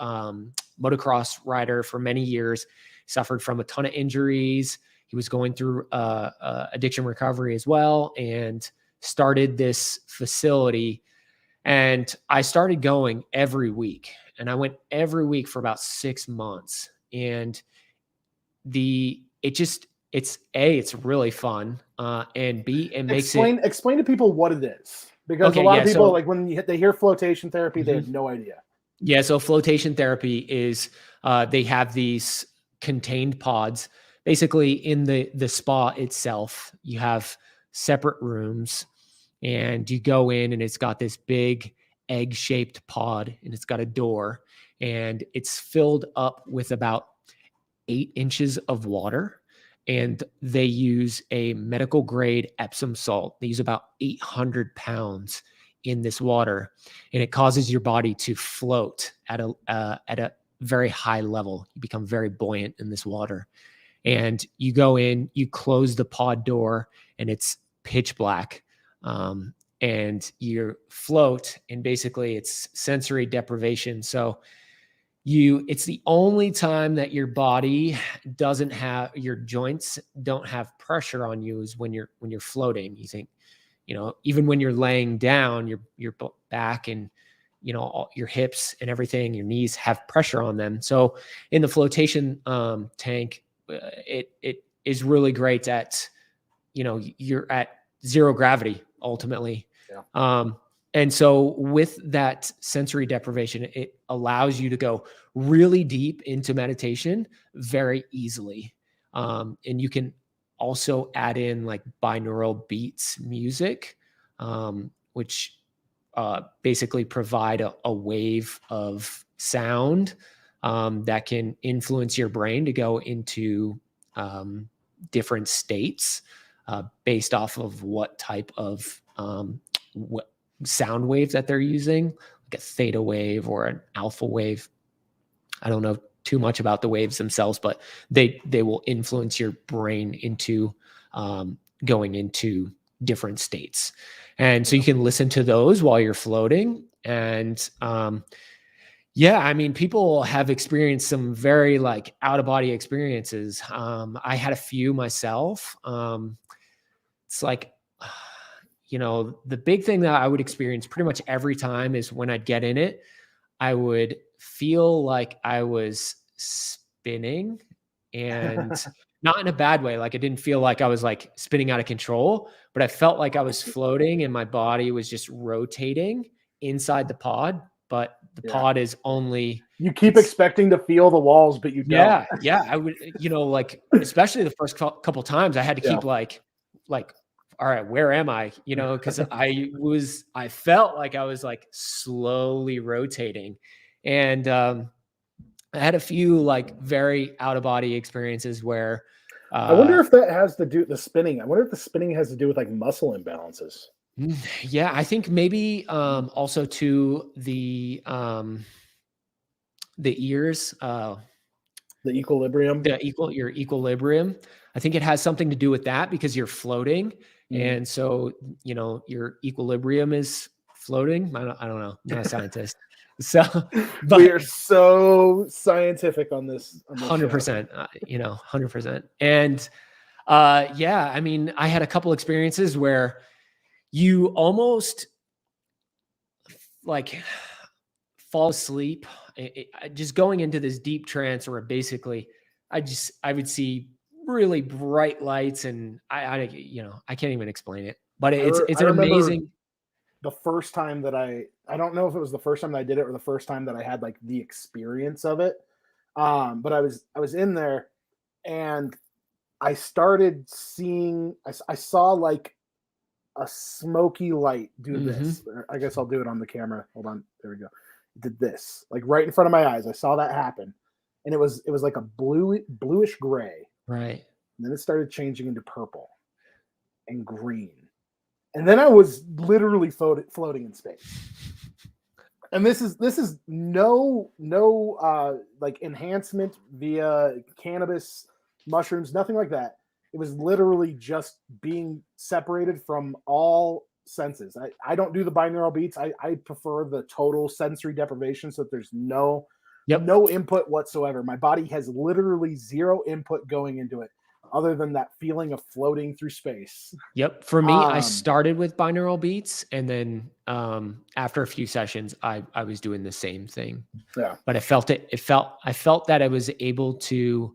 B: motocross rider for many years, suffered from a ton of injuries. He was going through addiction recovery as well, and started this facility. And I started going every week, and I went every week for about 6 months. And it's really fun. And B, it makes
A: explain to people what it is, because
B: Okay,
A: a lot
B: yeah,
A: of people,
B: so-
A: like when they hear flotation therapy, they
B: Mhm.
A: have no idea.
B: Yeah, so flotation therapy is they have these contained pods. Basically, in the spa itself, you have separate rooms, and you go in, and it's got this big egg-shaped pod, and it's got a door, and it's filled up with about 8 inches of water. And they use a medical grade Epsom salt. They use about 800 pounds in this water, and it causes your body to float at a very high level. You become very buoyant in this water. And you go in, you close the pod door, and it's pitch black. And you float, and basically it's sensory deprivation. So it's the only time that your body doesn't have, your joints don't have pressure on you, is when you're floating. You think, even when you're laying down, your back and, all your hips and everything, your knees have pressure on them. So in the flotation tank, it is really great at, you're at zero gravity ultimately.
A: Yeah.
B: And so with that sensory deprivation, it allows you to go really deep into meditation very easily. And you can also add in like binaural beats music, which basically provide a wave of sound that can influence your brain to go into different states based off of what type of what sound wave that they're using, like a theta wave or an alpha wave. I don't know too much about the waves themselves, but they will influence your brain into going into different states. And so you can listen to those while you're floating. And yeah, I mean, people have experienced some very like out of body experiences. I had a few myself. It's like, the big thing that I would experience pretty much every time is when I'd get in it, I would feel like I was spinning, and not in a bad way. Like, I didn't feel like I was like spinning out of control, but I felt like I was floating and my body was just rotating inside the pod. But the pod is only,
A: you keep expecting to feel the walls, but you don't.
B: Yeah. I would, like, especially the first couple times I had to keep like, all right, where am I? Because I felt like I was like slowly rotating. And I had a few like very out of body experiences where
A: I wonder if that has to do with the spinning. I wonder if the spinning has to do with like muscle imbalances.
B: Yeah, I think maybe also to the ears,
A: the equilibrium,
B: your equilibrium. I think it has something to do with that, because you're floating. And so, your equilibrium is floating. I don't know. I'm not a scientist. So, but
A: we are so scientific on this.
B: 100%, 100%. And yeah, I mean, I had a couple experiences where you almost like fall asleep, just going into this deep trance, where basically I would see really bright lights, and I can't even explain it, but it's an amazing.
A: The first time that I don't know if it was the first time that I did it or the first time that I had like the experience of it. But I was in there, and I started seeing, I saw like a smoky light do this. I guess I'll do it on the camera. Hold on. There we go. It did this like right in front of my eyes. I saw that happen, and it was like a bluish gray.
B: Right.
A: And then it started changing into purple and green. And then I was literally floating in space. And this is no like enhancement via cannabis, mushrooms, nothing like that. It was literally just being separated from all senses. I don't do the binaural beats. I prefer the total sensory deprivation, so that there's no input whatsoever. My body has literally zero input going into it other than that feeling of floating through space.
B: Yep. For me, I started with binaural beats, and then after a few sessions, I was doing the same thing.
A: Yeah.
B: But I felt that I was able to.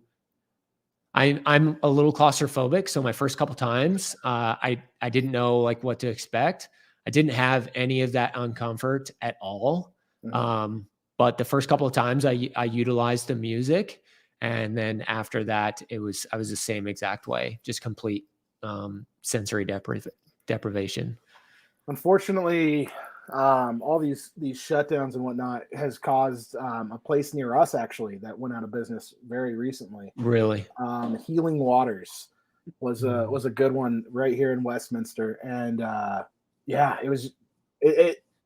B: I'm a little claustrophobic, so my first couple times, I didn't know like what to expect. I didn't have any of that uncomfort at all.
A: Mm-hmm.
B: But the first couple of times, I utilized the music, and then after that, I was the same exact way, just complete sensory deprivation.
A: Unfortunately, all these shutdowns and whatnot has caused a place near us actually that went out of business very recently.
B: Really,
A: Healing Waters was a good one right here in Westminster, and yeah, it was.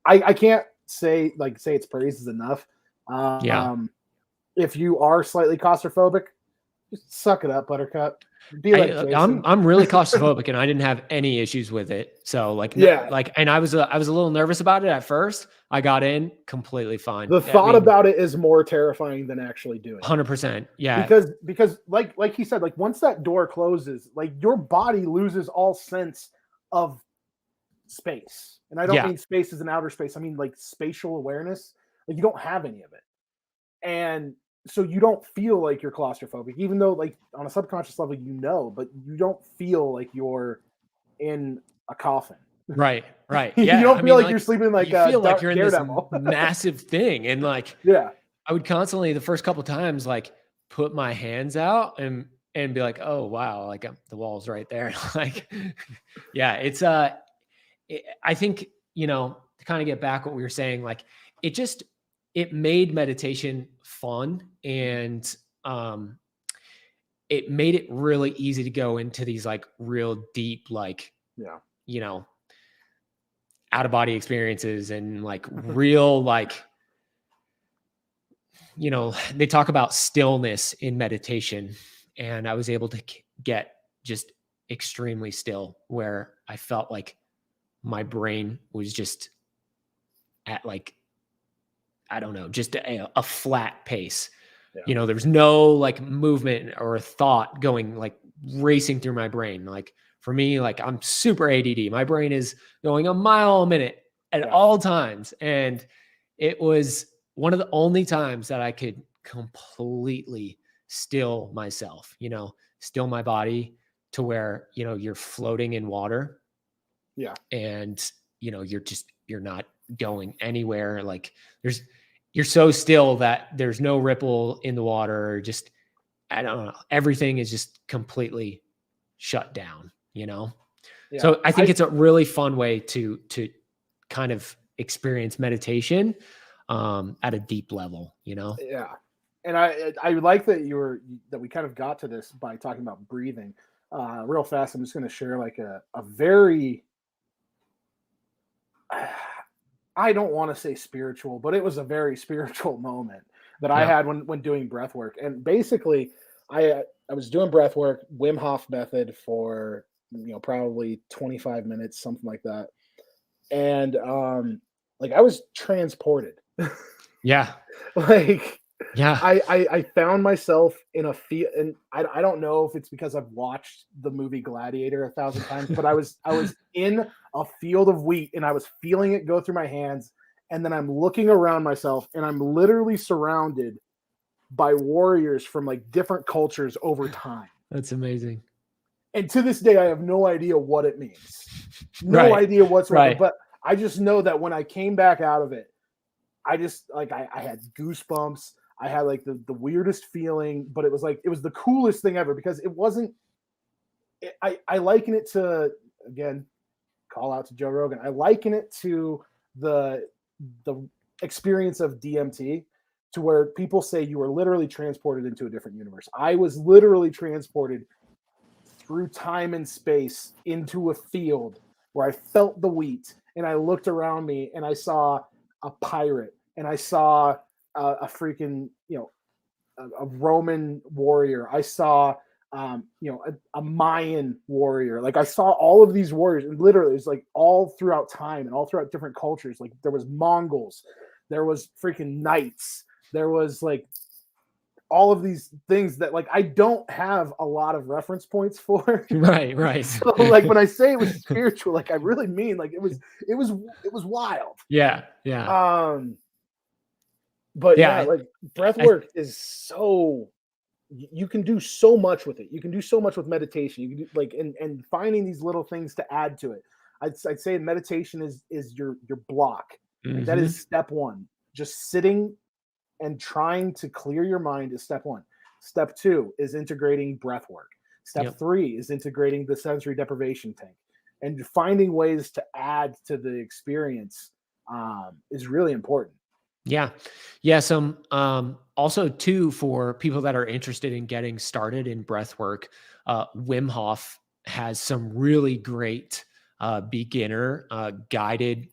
A: I can't say its praises enough. If you are slightly claustrophobic, just suck it up, Buttercup. Be like Jason.
B: I'm really claustrophobic, and I didn't have any issues with it. So and I was a little nervous about it at first. I got in completely fine.
A: The thought about it is more terrifying than actually doing it.
B: 100%. Yeah.
A: Because like he said, like once that door closes, like your body loses all sense of space. And I don't mean space as an outer space. I mean like spatial awareness. Like you don't have any of it. And so you don't feel like you're claustrophobic, even though like on a subconscious level, but you don't feel like you're in a coffin.
B: Right.
A: Yeah. You don't feel like you're sleeping like
B: you feel like you're in
A: Daredevil.
B: this massive thing. And like,
A: yeah,
B: I would constantly the first couple of times, like put my hands out and be like, oh, wow. Like the wall's right there. Like, yeah, it's, I think, to kind of get back what we were saying, like it made meditation fun, and it made it really easy to go into these like real deep, like, out of body experiences and like real, like, they talk about stillness in meditation, and I was able to get just extremely still, where I felt like my brain was just at like, I don't know, just a flat pace. Yeah. There's no like movement or thought going like racing through my brain. Like for me, like I'm super ADD. My brain is going a mile a minute at all times. And it was one of the only times that I could completely still myself, still my body to where, you're floating in water.
A: Yeah.
B: And, you're not going anywhere. Like you're so still that there's no ripple in the water. Just, I don't know. Everything is just completely shut down, Yeah. So I think it's a really fun way to kind of experience meditation at a deep level,
A: Yeah. And I like that that we kind of got to this by talking about breathing. Real fast, I'm just going to share like a very, I don't want to say spiritual, but it was a very spiritual moment that I had when doing breath work. And basically I was doing breath work, Wim Hof method for, probably 25 minutes, something like that. And like I was transported.
B: Yeah.
A: Like,
B: yeah,
A: I found myself in a field, and I don't know if it's because I've watched the movie Gladiator 1,000 times, but I was in a field of wheat, and I was feeling it go through my hands, and then I'm looking around myself, and I'm literally surrounded by warriors from like different cultures over time.
B: That's amazing.
A: And to this day, I have no idea what it means. No idea whatsoever.
B: Right.
A: But I just know that when I came back out of it, I just like I had goosebumps. I had like the weirdest feeling, but it was the coolest thing ever, because it wasn't. I liken it to, again, call out to Joe Rogan. I liken it to the experience of DMT, to where people say you were literally transported into a different universe. I was literally transported through time and space into a field where I felt the wheat, and I looked around me and I saw a pirate, and I saw a freaking, a Roman warrior. I saw a Mayan warrior. Like I saw all of these warriors, and literally it's like all throughout time and all throughout different cultures. Like there was Mongols, there was freaking knights, there was like all of these things that like I don't have a lot of reference points for.
B: Right.
A: So like when I say it was spiritual, like I really mean like it was wild.
B: Yeah.
A: But yeah,
B: Yeah.
A: like breath work is so, you can do so much with it. You can do so much with meditation. You can do like and finding these little things to add to it. I'd say meditation is your block. Like that is step one. Just sitting and trying to clear your mind is step one. Step two is integrating breath work. Step three is integrating the sensory deprivation tank, and finding ways to add to the experience is really important.
B: Yeah. Some, also too, for people that are interested in getting started in breath work, Wim Hof has some really great, beginner, guided,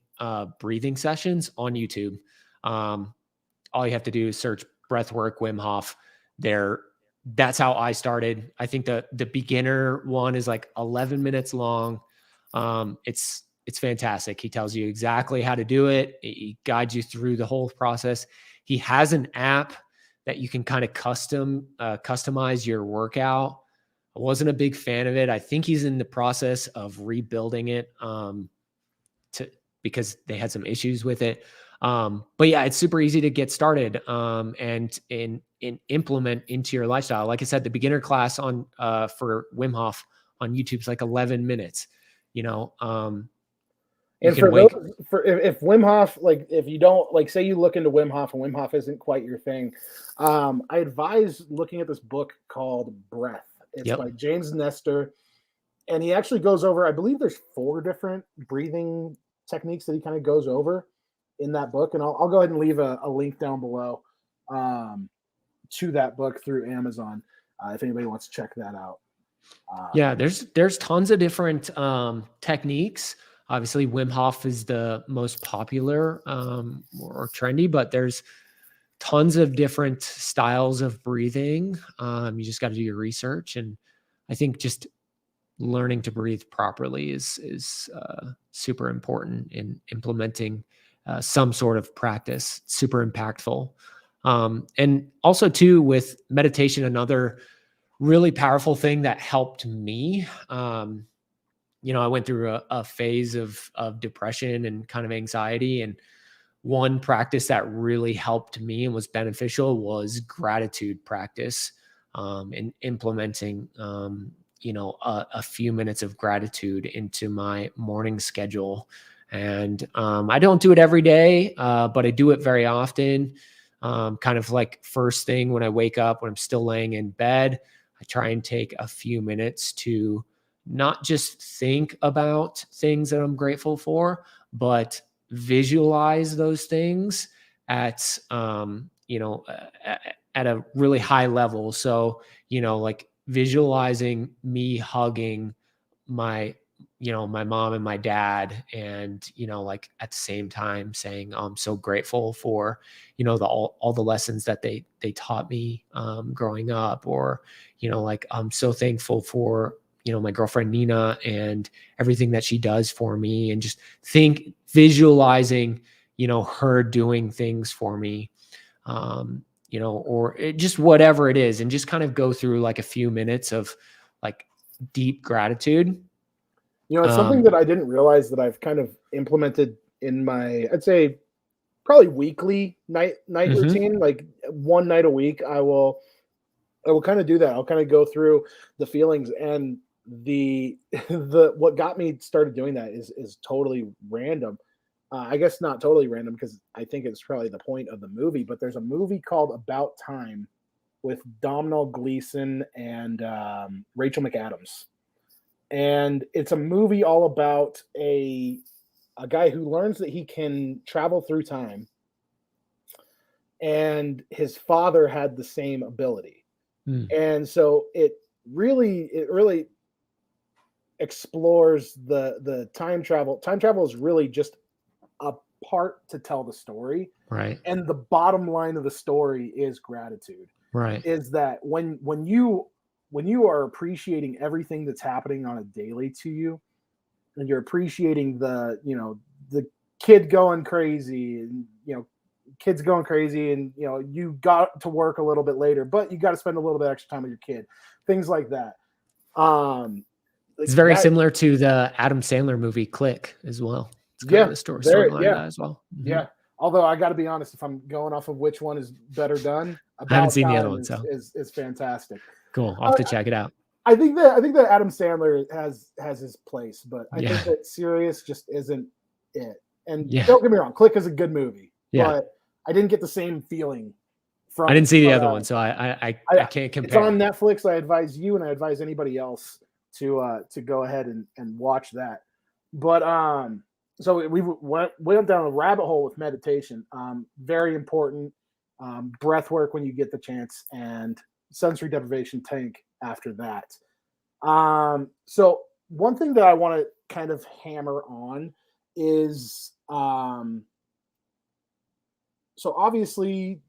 B: breathing sessions on YouTube. All you have to do is search breath work Wim Hof there. That's how I started. I think the beginner one is like 11 minutes long. It's fantastic. He tells you exactly how to do it. He guides you through the whole process. He has an app that you can kind of customize your workout. I wasn't a big fan of it. I think he's in the process of rebuilding it, because they had some issues with it. But yeah, it's super easy to get started, and implement into your lifestyle. Like I said, the beginner class on for Wim Hof on YouTube is like 11 minutes.
A: And for those, if Wim Hof, like if you don't like, say you look into Wim Hof and Wim Hof isn't quite your thing, I advise looking at this book called Breath. It's by James Nestor, and he actually goes over, I believe there's 4 different breathing techniques that he kind of goes over in that book, and I'll go ahead and leave a link down below to that book through Amazon if anybody wants to check that out.
B: Yeah, there's tons of different techniques. Obviously, Wim Hof is the most popular or trendy, but there's tons of different styles of breathing. You just got to do your research, and I think just learning to breathe properly is super important in implementing some sort of practice. Super impactful, and also too with meditation, another really powerful thing that helped me. I went through a phase of depression and kind of anxiety. And one practice that really helped me and was beneficial was gratitude practice, and implementing, a few minutes of gratitude into my morning schedule. And I don't do it every day, but I do it very often. Kind of like first thing when I wake up, when I'm still laying in bed, I try and take a few minutes to not just think about things that I'm grateful for, but visualize those things at, at a really high level. So, like visualizing me hugging my, my mom and my dad, and, like at the same time saying, I'm so grateful for, all the lessons that they taught me, growing up, or, like I'm so thankful for, my girlfriend Nina and everything that she does for me, and just visualizing, her doing things for me, or just whatever it is, and just kind of go through like a few minutes of like deep gratitude.
A: It's something that I didn't realize that I've kind of implemented in my, I'd say probably weekly night routine. Like one night a week, I will kind of do that. I'll kind of go through the feelings, and the what got me started doing that is totally random. I guess not totally random, because I think it's probably the point of the movie, but there's a movie called About Time with Domhnall Gleeson and Rachel McAdams. And it's a movie all about a guy who learns that he can travel through time, and his father had the same ability. And so it really explores the time travel. Time travel is really just a part to tell the story.
B: Right.
A: And the bottom line of the story is gratitude.
B: Right.
A: Is that when you when you are appreciating everything that's happening on a daily to you, and you're appreciating the kid going crazy, and kids going crazy, and you got to work a little bit later, but you got to spend a little bit extra time with your kid, things like that.
B: It's very similar to the Adam Sandler movie Click as well. It's kind of the storyline of that as well. Mm-hmm.
A: Yeah. Although I got to be honest, if I'm going off of which one is better done,
B: I haven't seen the other one, so
A: is fantastic.
B: Cool. I'll have to check it out.
A: I think that Adam Sandler has his place, but I think that Serious just isn't it. And don't get me wrong, Click is a good movie, but I didn't get the same feeling from.
B: I didn't see the other one, so I can't compare.
A: It's on Netflix. I advise you, and I advise anybody else to go ahead and watch that. But so we went down a rabbit hole with meditation. Very important. Breath work when you get the chance, and sensory deprivation tank after that. So one thing that I want to kind of hammer on is so obviously,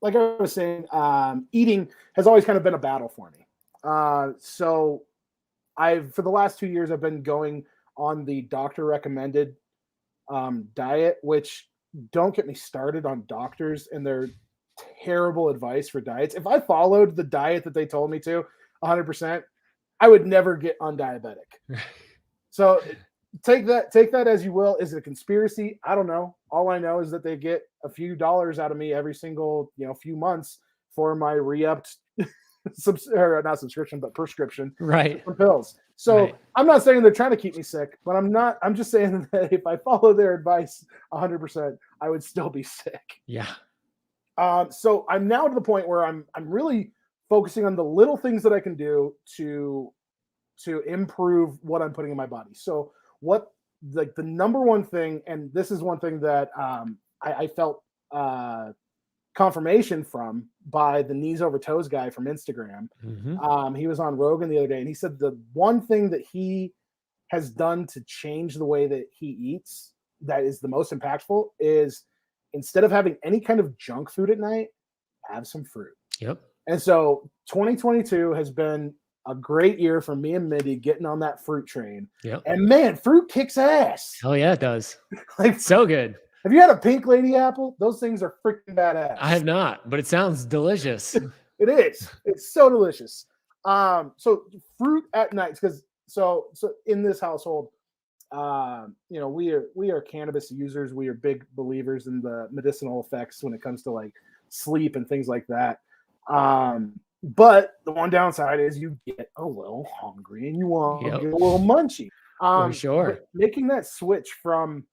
A: like I was saying, eating has always kind of been a battle for me. So for the last 2 years, I've been going on the doctor recommended diet, which don't get me started on doctors and their terrible advice for diets. If I followed the diet that they told me to 100%, I would never get undiabetic. So take that as you will. Is it a conspiracy? I don't know. All I know is that they get a few dollars out of me every single few months for my re-upped not subscription, but prescription for pills. So I'm not saying they're trying to keep me sick, but I'm just saying that if I follow their advice 100%, I would still be sick.
B: Yeah.
A: So I'm now to the point where I'm really focusing on the little things that I can do to improve what I'm putting in my body. So what the number one thing, and this is one thing that I felt confirmation from by the knees over toes guy from Instagram.
B: Mm-hmm.
A: He was on Rogan the other day, and he said the one thing that he has done to change the way that he eats that is the most impactful is instead of having any kind of junk food at night, have some fruit.
B: Yep.
A: And so 2022 has been a great year for me and Mindy getting on that fruit train.
B: Yep.
A: And man, fruit kicks ass.
B: Hell yeah, it does. Like so good.
A: Have you had a pink lady apple? Those things are freaking badass.
B: I have not, but it sounds delicious.
A: It is. It's so delicious. So fruit at night, because so in this household, we are cannabis users. We are big believers in the medicinal effects when it comes to like sleep and things like that. But the one downside is you get a little hungry and you want to get a little munchy.
B: For sure.
A: Making that switch from,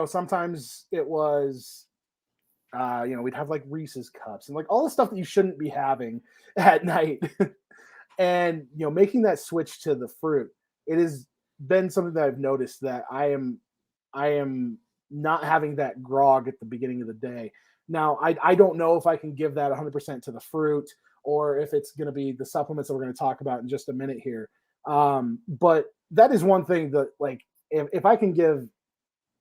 A: sometimes it was, we'd have like Reese's cups and like all the stuff that you shouldn't be having at night. And, making that switch to the fruit, it has been something that I've noticed that I am not having that grog at the beginning of the day. Now, I don't know if I can give that 100% to the fruit or if it's going to be the supplements that we're going to talk about in just a minute here. But that is one thing that, like, if I can give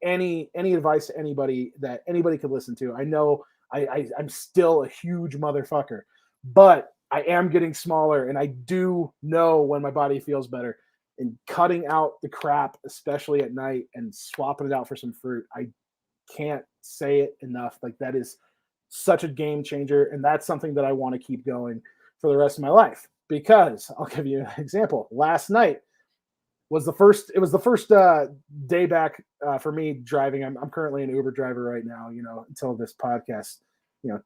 A: any advice to anybody that anybody could listen to, I know I'm still a huge motherfucker, but I am getting smaller and I do know when my body feels better. And cutting out the crap, especially at night, and swapping it out for some fruit, I can't say it enough. Like, that is such a game changer, and that's something that I want to keep going for the rest of my life. Because I'll give you an example. Last night was the first day back for me driving. I'm currently an Uber driver right now, until this podcast,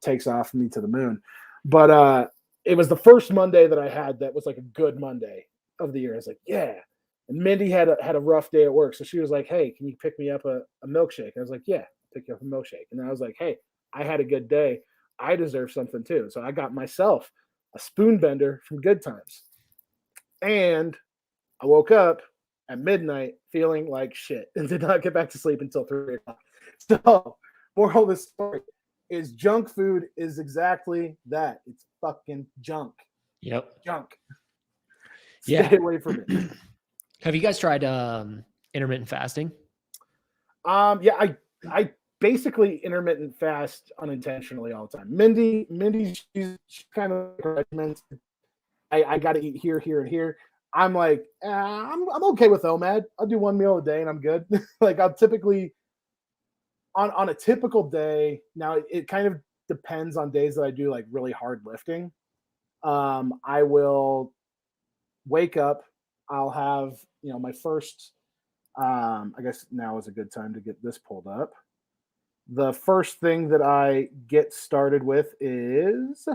A: takes off me to the moon. But it was the first Monday that I had that was like a good Monday of the year. I was like, yeah. And Mindy had a rough day at work, so she was like, hey, can you pick me up a milkshake? I was like, yeah, I'll pick you up a milkshake. And I was like, hey, I had a good day, I deserve something too. So I got myself a spoon bender from Good Times, and I woke up at midnight feeling like shit and did not get back to sleep until 3 o'clock. So moral of the story is junk food is exactly that. It's fucking junk.
B: Yep.
A: Junk.
B: Yeah.
A: Stay away from it.
B: Have you guys tried intermittent fasting?
A: Yeah, I basically intermittent fast unintentionally all the time. Mindy, she's kind of regimented. I got to eat here, here, and here. I'm like, I'm okay with OMAD. I'll do 1 meal a day and I'm good. Like I'll typically on a typical day. Now it kind of depends on days that I do like really hard lifting. I will wake up. I'll have, my first, I guess now is a good time to get this pulled up. The first thing that I get started with is,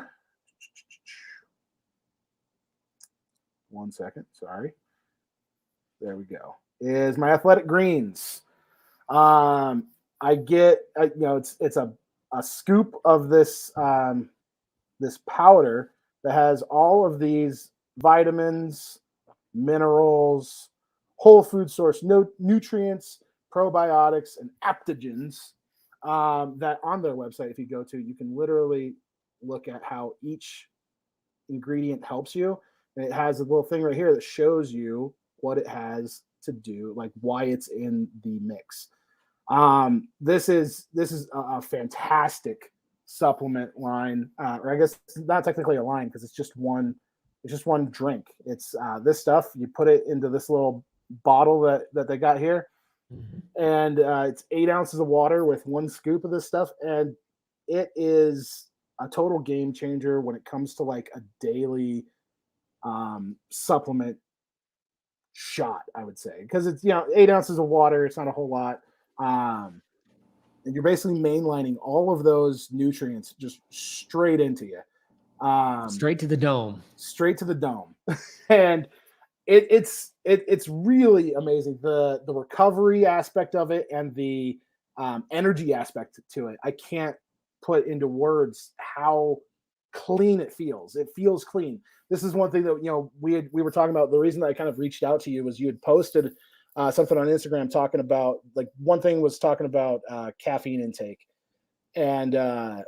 A: one second, sorry. There we go. Is my athletic greens. I get, it's a scoop of this this powder that has all of these vitamins, minerals, whole food source nutrients, probiotics, and aptogens that on their website, if you go to, you can literally look at how each ingredient helps you. And it has a little thing right here that shows you what it has to do, like why it's in the mix. This is a fantastic supplement line, or I guess it's not technically a line because it's just one drink. It's this stuff, you put it into this little bottle that they got here, and it's 8 ounces of water with 1 scoop of this stuff, and it is a total game changer when it comes to like a daily supplement shot, I would say, because it's 8 ounces of water. It's not a whole lot. And you're basically mainlining all of those nutrients just straight into you.
B: Straight to the dome.
A: Straight to the dome. And it's really amazing. The recovery aspect of it and the energy aspect to it. I can't put into words how clean it feels. It feels clean. This is one thing that, we were talking about. The reason that I kind of reached out to you was you had posted something on Instagram talking about, like, one thing was talking about caffeine intake. And I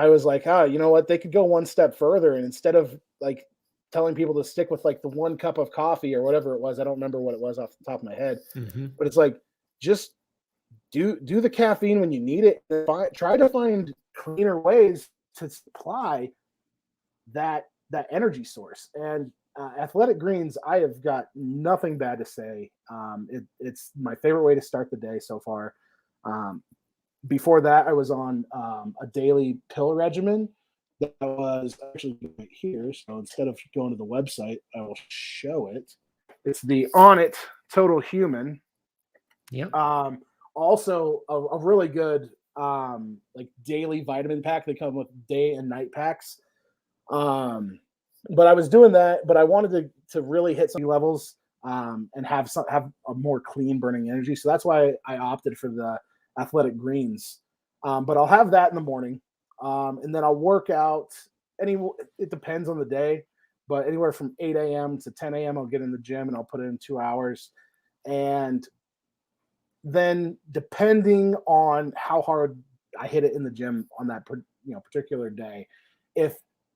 A: was like, you know what? They could go one step further. And instead of like telling people to stick with like the 1 cup of coffee or whatever it was, I don't remember what it was off the top of my head, but it's like, just do the caffeine when you need it. Try to find cleaner ways to supply that energy source. And athletic greens, I have got nothing bad to say. It's my favorite way to start the day so far. Before that, I was on a daily pill regimen that was actually right here. So instead of going to the website, I will show it. It's the On It Total Human.
B: Yep.
A: Also a really good like daily vitamin pack. They come with day and night packs. But I was doing that, but I wanted to really hit some levels and have a more clean burning energy. So that's why I opted for the athletic greens. But I'll have that in the morning. And then I'll work out it depends on the day, but anywhere from 8 a.m. to 10 a.m. I'll get in the gym and I'll put in 2 hours. And then depending on how hard I hit it in the gym on that particular day, if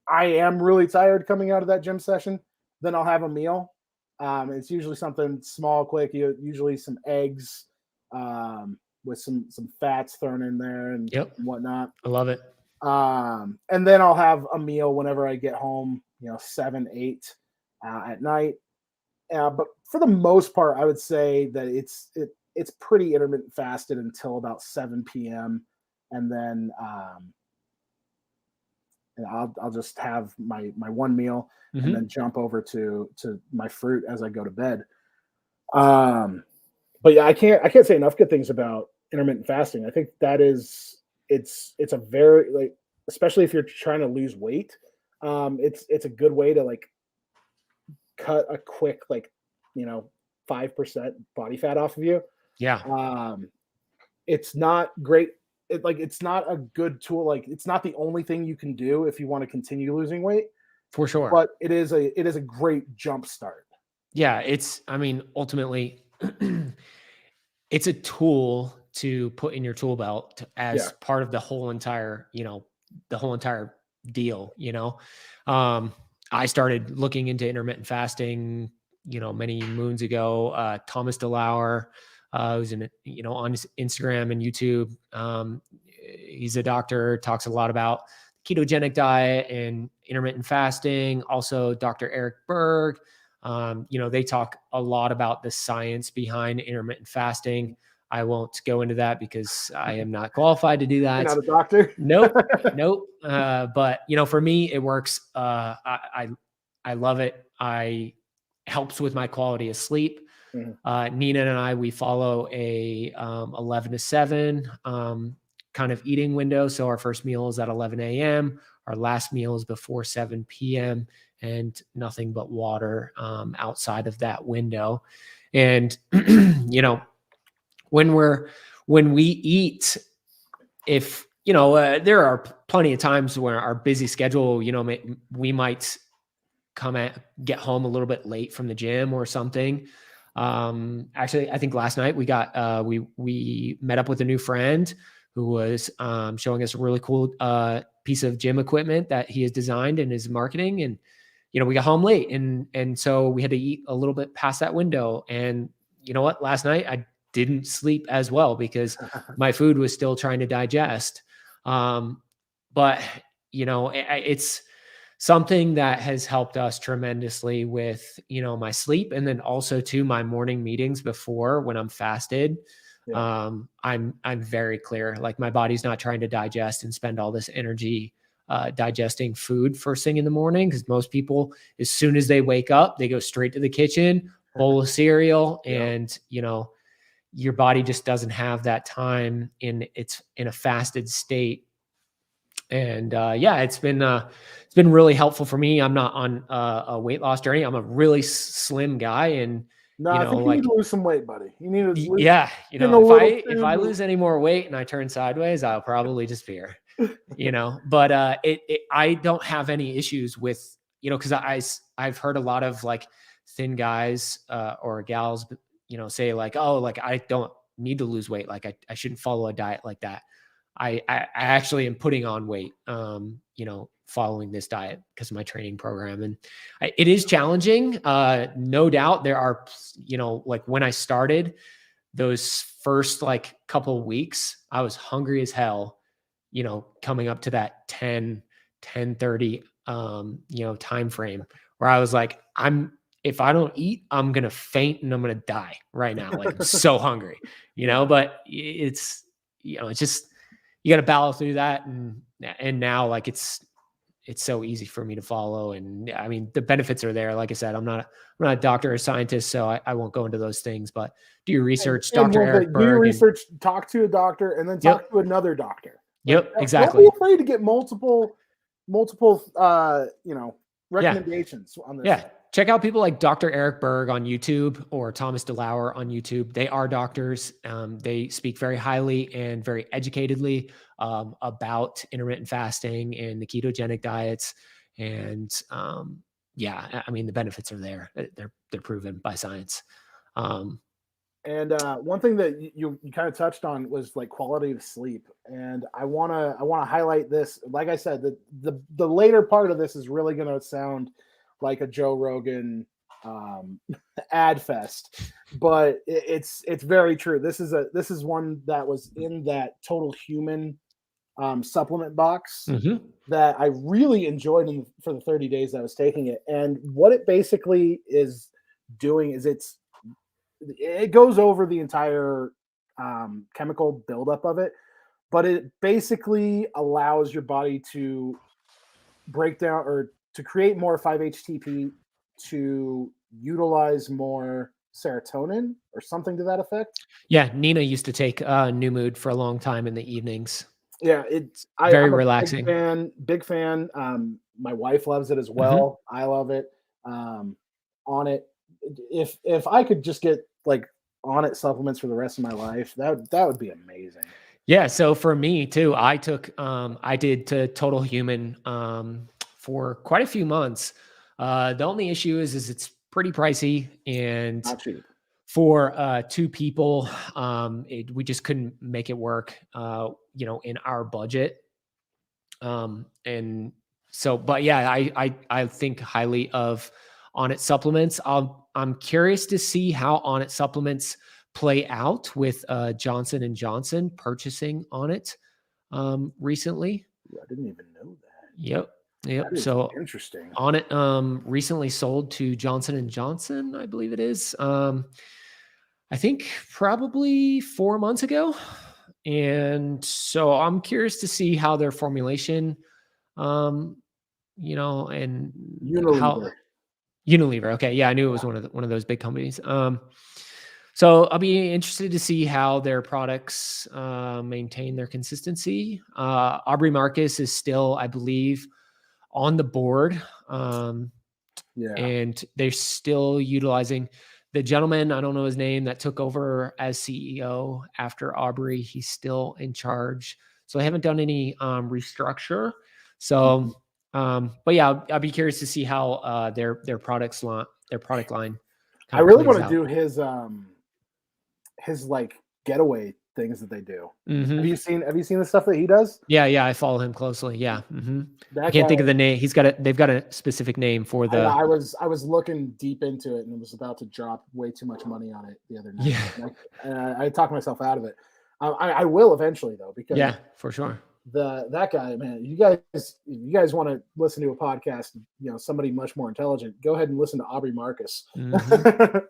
A: I am really tired coming out of that gym session, then I'll have a meal. It's usually something small, quick, usually some eggs with some fats thrown in there and whatnot.
B: I love it.
A: And then I'll have a meal whenever I get home, 7, 8 at night. But for the most part, I would say that it's pretty intermittent fasted until about 7 p.m. And then I'll just have my 1 meal and then jump over to my fruit as I go to bed. But yeah, I can't say enough good things about intermittent fasting. I think that it's a very, like, especially if you're trying to lose weight, it's a good way to like cut a quick 5% body fat off of you.
B: Yeah.
A: It's not great. It's not a good tool. Like, it's not the only thing you can do if you want to continue losing weight,
B: for sure.
A: but it is a great jump start.
B: Yeah. Ultimately it's a tool to put in your tool belt as part of the whole entire, deal. I started looking into intermittent fasting, many moons ago. Thomas DeLauer, who's on Instagram and YouTube. He's a doctor, talks a lot about ketogenic diet and intermittent fasting. Also, Dr. Eric Berg. They talk a lot about the science behind intermittent fasting. I won't go into that because I am not qualified to do that.
A: You're not a doctor?
B: Nope. But for me, it works. I love it. Helps with my quality of sleep. Nina and I, we follow a 11 to 7 kind of eating window. So our first meal is at 11 a.m. Our last meal is before 7 p.m. and nothing but water outside of that window. And, when we eat, if, there are plenty of times where our busy schedule, we might get home a little bit late from the gym or something. Actually, I think last night we met up with a new friend who was showing us a really cool piece of gym equipment that he has designed and is marketing. And, we got home late and so we had to eat a little bit past that window. And you know what? Last night I didn't sleep as well because my food was still trying to digest. But it's something that has helped us tremendously with, my sleep. And then also to my morning meetings before when I'm fasted. Yeah. I'm very clear. Like my body's not trying to digest and spend all this energy digesting food first thing in the morning. Because most people, as soon as they wake up, they go straight to the kitchen, bowl of cereal, and your body just doesn't have that time in a fasted state. And it's been really helpful for me. I'm not on a weight loss journey. I'm a really slim guy, and
A: I think you need to lose some weight, buddy. You need to lose,
B: if I lose any more weight and I turn sideways, I'll probably disappear. But I don't have any issues with because I've heard a lot of like thin guys or gals say like, oh, like I don't need to lose weight, like I shouldn't follow a diet like that. I actually am putting on weight, following this diet because of my training program. And it is challenging. No doubt there are, like when I started those first like couple of weeks, I was hungry as hell, coming up to that 10:30, time frame where I was like, if I don't eat, I'm going to faint and I'm going to die right now. Like I'm so hungry, but it's just, you got to battle through that. And now like, it's so easy for me to follow. And I mean, the benefits are there. Like I said, I'm not a doctor or scientist, so I won't go into those things, but do your research, Dr. Eric Berg.
A: Do your research, talk to a doctor, and then talk to another doctor.
B: Exactly.
A: Don't be afraid to get multiple, recommendations on this.
B: Yeah. Check out people like Dr. Eric Berg on YouTube or Thomas DeLauer on YouTube. They are doctors. They speak very highly and very educatedly about intermittent fasting and the ketogenic diets. And I mean, the benefits are there. They're proven by science.
A: And one thing that you kind of touched on was like quality of sleep. And I want to highlight this. Like I said, the later part of this is really going to sound like a Joe Rogan ad fest, but it's very true. This is one that was in that Total Human supplement box that I really enjoyed for the 30 days I was taking it. And what it basically is doing is it goes over the entire chemical buildup of it, but it basically allows your body to break down or to create more 5-HTP, to utilize more serotonin or something to that effect.
B: Yeah, Nina used to take New Mood for a long time in the evenings.
A: Yeah, I'm
B: relaxing.
A: Big fan. My wife loves it as well. I love it. On it, if I could just get like on it supplements for the rest of my life, that would be amazing.
B: Yeah. So for me too, I did to Total Human for quite a few months. The only issue is it's pretty pricey and
A: not cheap.
B: For 2 people, we just couldn't make it work, in our budget. And so, but yeah, I think highly of Onnit supplements. I'm curious to see how Onnit supplements play out with Johnson & Johnson purchasing Onnit recently.
A: I didn't even know that.
B: Yep.
A: That is
B: So
A: interesting.
B: on it, recently sold to Johnson and Johnson, I believe it is. I think probably 4 months ago. And so I'm curious to see how their formulation, um, and how
A: Unilever.
B: Unilever. Okay. Yeah. I knew it was one of those big companies. So I'll be interested to see how their products maintain their consistency. Aubrey Marcus is still, I believe, on the board.
A: Yeah.
B: And they're still utilizing the gentleman, I don't know his name, that took over as CEO after Aubrey. He's still in charge. So they haven't done any restructure.
A: Mhm.
B: So, but yeah, I'll be curious to see how their product line
A: I
B: kind of
A: really want
B: plays
A: to
B: out.
A: do his like getaway things that they do.
B: Hmm.
A: Have you seen the stuff that he does?
B: Yeah, I follow him closely. Yeah. I
A: That
B: can't
A: guy,
B: think of the name. They've got a specific name for
A: I know,
B: the.
A: I was looking deep into it and was about to drop way too much money on it the other night.
B: Yeah.
A: And I talked myself out of it. I will eventually though, because
B: Yeah, for sure.
A: that guy, man, you guys want to listen to a podcast, somebody much more intelligent, go ahead and listen to Aubrey Marcus.
B: Hmm.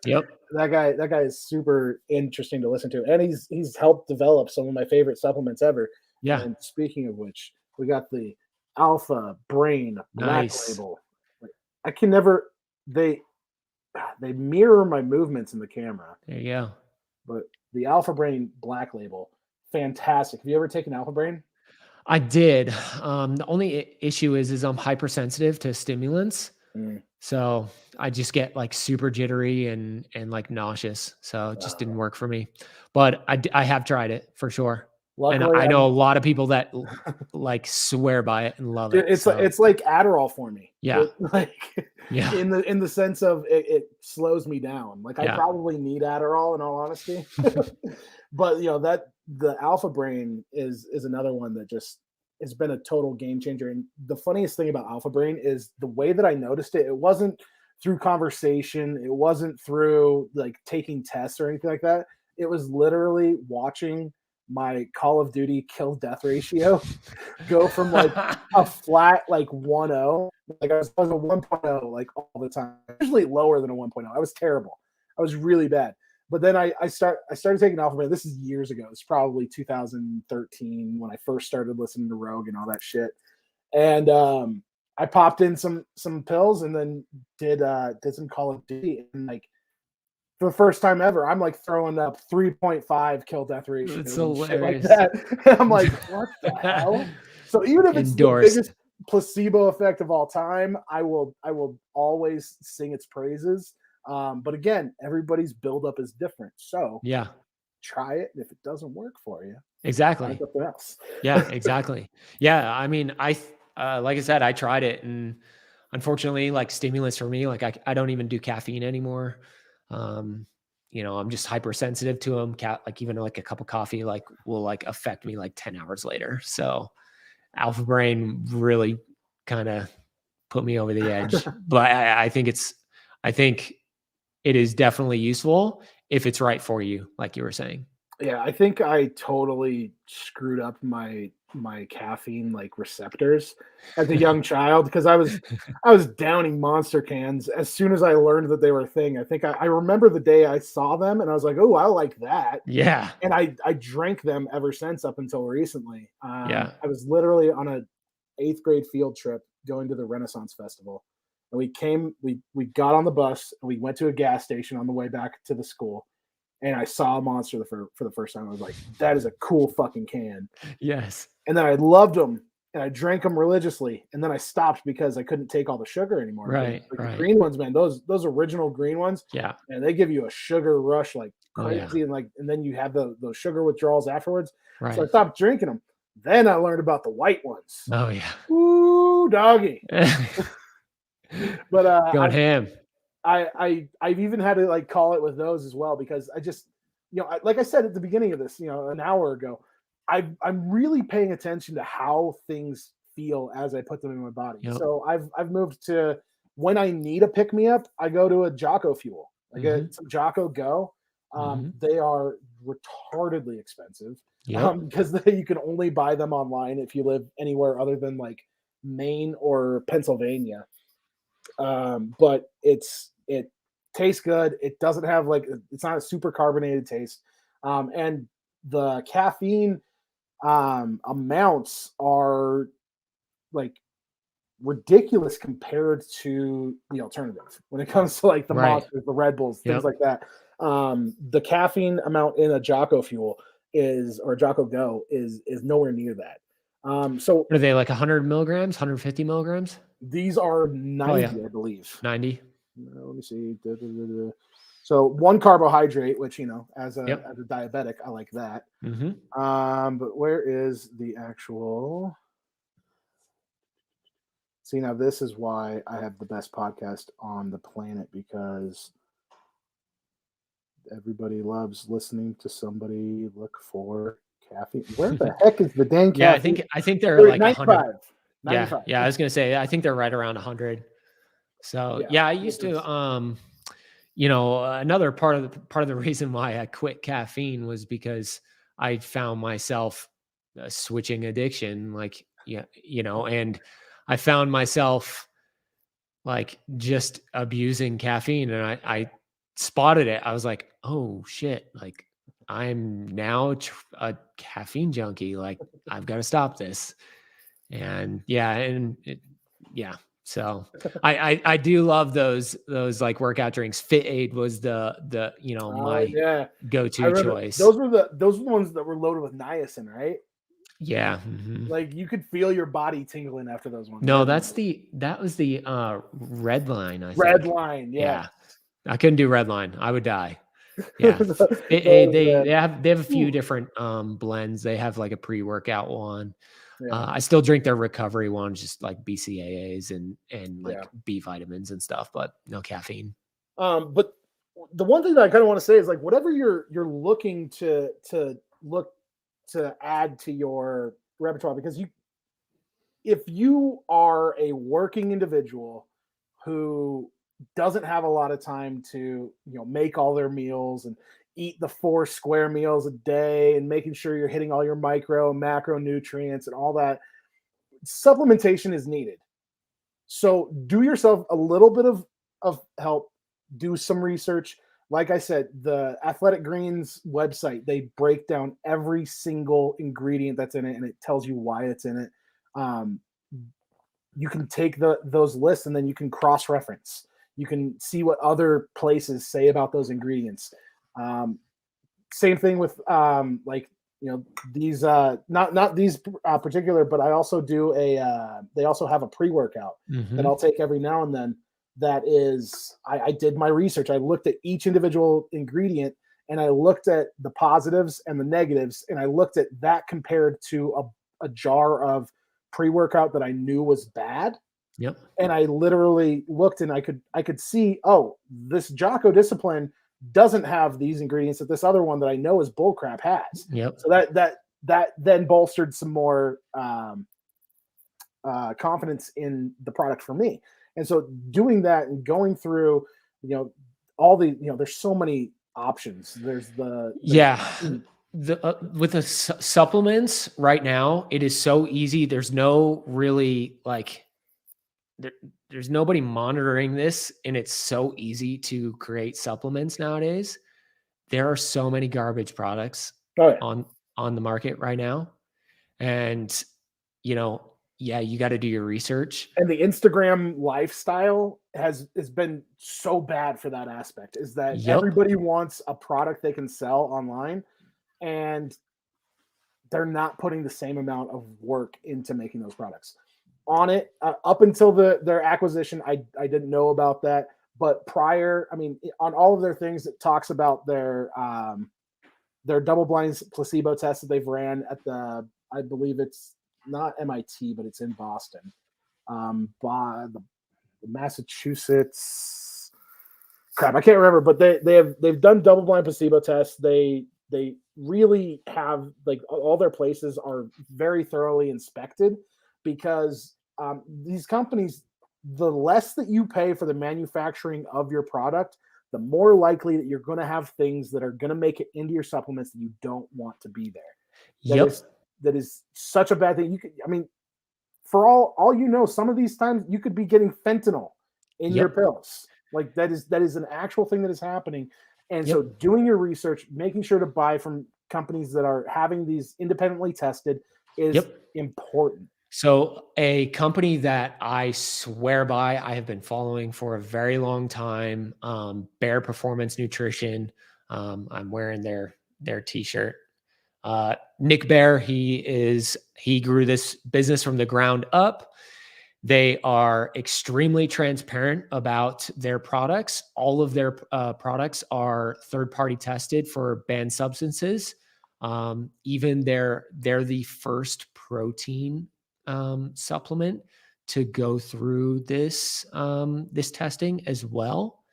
B: Yep.
A: That guy is super interesting to listen to, and he's helped develop some of my favorite supplements ever.
B: Yeah.
A: And speaking of which, we got the Alpha Brain Black
B: Nice.
A: Label. Like, I can never they mirror my movements in the camera,
B: There you go.
A: but the Alpha Brain Black Label, fantastic. Have you ever taken Alpha Brain?
B: I did. The only issue is I'm hypersensitive to stimulants.
A: Mm.
B: So I just get like super jittery and like nauseous. So it just
A: Uh,
B: didn't work for me. But I have tried it for sure. And
A: luckily,
B: I know a lot of people that like swear by it and love
A: dude,
B: it. So
A: it's like Adderall for me.
B: yeah.
A: Like
B: Yeah.
A: in the sense of it slows me down. Like I
B: Yeah.
A: probably need Adderall in all honesty. But that the Alpha Brain is another one that just has been a total game changer. And the funniest thing about Alpha Brain is the way that I noticed it. It wasn't through conversation. It wasn't through like taking tests or anything like that. It was literally watching my Call of Duty kill death ratio go from like a flat like 1.0. Like I was a 1.0 like all the time. Usually lower than a 1.0. I was terrible. I was really bad. But then I started taking Alpha Brain. This is years ago. It's probably 2013 when I first started listening to Rogue and all that shit. And I popped in some pills and then did some Call of Duty, and like for the first time ever, I'm like throwing up 3.5 kill death ratios
B: It's
A: and shit like
B: hilarious.
A: that. And I'm like, what the hell? So even if it's the
B: Endorsed.
A: biggest placebo effect of all time, I will always sing its praises. But again, everybody's buildup is different. So
B: Yeah.
A: try it. And if it doesn't work for you, try
B: Exactly.
A: something else.
B: Yeah, exactly. Yeah, I mean, like I said, I tried it, and unfortunately, like stimulants for me, like I don't even do caffeine anymore. Um, I'm just hypersensitive to them. Like even like a cup of coffee, like will like affect me like 10 hours later. So Alpha Brain really kind of put me over the edge. But I think it is definitely useful if it's right for you, like you were saying.
A: Yeah, I think I totally screwed up my caffeine like receptors as a young child because I was downing monster cans as soon as I learned that they were a thing. I think I remember the day I saw them and I was like, oh, I like that.
B: Yeah.
A: And I drank them ever since up until recently.
B: Yeah.
A: I was literally on a 8th grade field trip going to the Renaissance Festival. And we got on the bus and we went to a gas station on the way back to the school. And I saw a Monster for the first time. I was like, that is a cool fucking can.
B: Yes.
A: And then I loved them and I drank them religiously. And then I stopped because I couldn't take all the sugar anymore.
B: Right.
A: Like
B: Right.
A: the green ones, man, those original green ones,
B: Yeah.
A: and they give you a sugar rush like
B: Oh, yeah.
A: crazy. And then you have those sugar withdrawals afterwards.
B: Right.
A: So I stopped drinking them. Then I learned about the white ones.
B: Oh yeah.
A: Ooh, doggy. But
B: Going ham.
A: I've even had to like call it with those as well because I just, like I said at the beginning of this, an hour ago, I'm really paying attention to how things feel as I put them in my body.
B: Yep.
A: So I've moved to when I need a pick me up, I go to a Jocko Fuel. I get some Jocko Go. They are retardedly expensive
B: Yep.
A: because you can only buy them online if you live anywhere other than like Maine or Pennsylvania. But it tastes good. It doesn't have it's not a super carbonated taste. And the caffeine amounts are like ridiculous compared to the alternative when it comes to like the
B: Right.
A: Monsters, the Red Bulls, things
B: Yep.
A: like that. The caffeine amount in a Jocko Fuel or Jocko Go is nowhere near that. So
B: What are they, like 100 milligrams, 150 milligrams?
A: these are 90,
B: yeah.
A: I believe.
B: 90.
A: Let me see. So one carbohydrate, which as a
B: Yep.
A: as a diabetic, I like that.
B: Mm-hmm.
A: But where is the actual? See, now this is why I have the best podcast on the planet, because everybody loves listening to somebody look for caffeine. Where the heck is the dang
B: Yeah,
A: caffeine?
B: I think they're like
A: 95.
B: 100. Yeah, I was gonna say I think they're right around 100. So yeah, I used to another part of the reason why I quit caffeine was because I found myself switching addiction, and I found myself like just abusing caffeine, and I spotted it. I was like, oh shit, like I'm now a caffeine junkie. Like I've got to stop this. And yeah. So I do love those like workout drinks. Fit Aid was the my go-to choice.
A: Those were the ones that were loaded with niacin, right?
B: Yeah. Mm-hmm.
A: Like you could feel your body tingling after those ones.
B: No, that was the Red Line, I think.
A: Red Line,
B: Yeah. I couldn't do Red Line. I would die. Yeah. Fit
A: Those,
B: Aid, they have a few different blends. They have like a pre-workout one. I still drink their recovery ones, just like BCAAs and like B vitamins and stuff, but no caffeine.
A: But the one thing that I kind of want to say is like whatever you're looking to look to add to your repertoire, because if you are a working individual who doesn't have a lot of time to make all their meals and eat the 4 square meals a day and making sure you're hitting all your micro and macronutrients and all that, supplementation is needed. So do yourself a little bit of help, do some research. Like I said, the Athletic Greens website, they break down every single ingredient that's in it, and it tells you why it's in it. You can take those lists and then you can cross-reference. You can see what other places say about those ingredients. Same thing with these not these particular, but I also do they also have a pre-workout that I'll take every now and then. That is, I did my research. I looked at each individual ingredient and I looked at the positives and the negatives, and I looked at that compared to a jar of pre-workout that I knew was bad.
B: Yep. And
A: I literally looked and I could see, oh, this Jocko Discipline doesn't have these ingredients that this other one that I know is bullcrap has.
B: Yep.
A: So that then bolstered some more confidence in the product for me. And so doing that and going through, all the, there's so many options. There's
B: with the supplements right now, it is so easy. There's no really there's nobody monitoring this, and it's so easy to create supplements nowadays. There are so many garbage products on the market right now. And, you got to do your research.
A: And the Instagram lifestyle has been so bad for that aspect, is that everybody wants a product they can sell online, and they're not putting the same amount of work into making those products. On it, up until their acquisition, I didn't know about that. But prior, on all of their things, it talks about their double-blind placebo test that they've ran at I believe it's not MIT, but it's in Boston, by the Massachusetts. Crap, I can't remember, but they've done double-blind placebo tests. They really have, like, all their places are very thoroughly inspected, because these companies, the less that you pay for the manufacturing of your product, the more likely that you're going to have things that are going to make it into your supplements that you don't want to be there. That is such a bad thing. for all you know, some of these times you could be getting fentanyl in your
B: Yep.
A: pills. Like that is an actual thing that is happening. And
B: Yep.
A: so doing your research, making sure to buy from companies that are having these independently tested is
B: Yep.
A: important.
B: So a company that I swear by, I have been following for a very long time, Bear Performance Nutrition. I'm wearing their t-shirt. Nick Bear, he grew this business from the ground up. They are extremely transparent about their products. All of their products are third-party tested for banned substances. Even they're the first protein supplement to go through this this testing as well.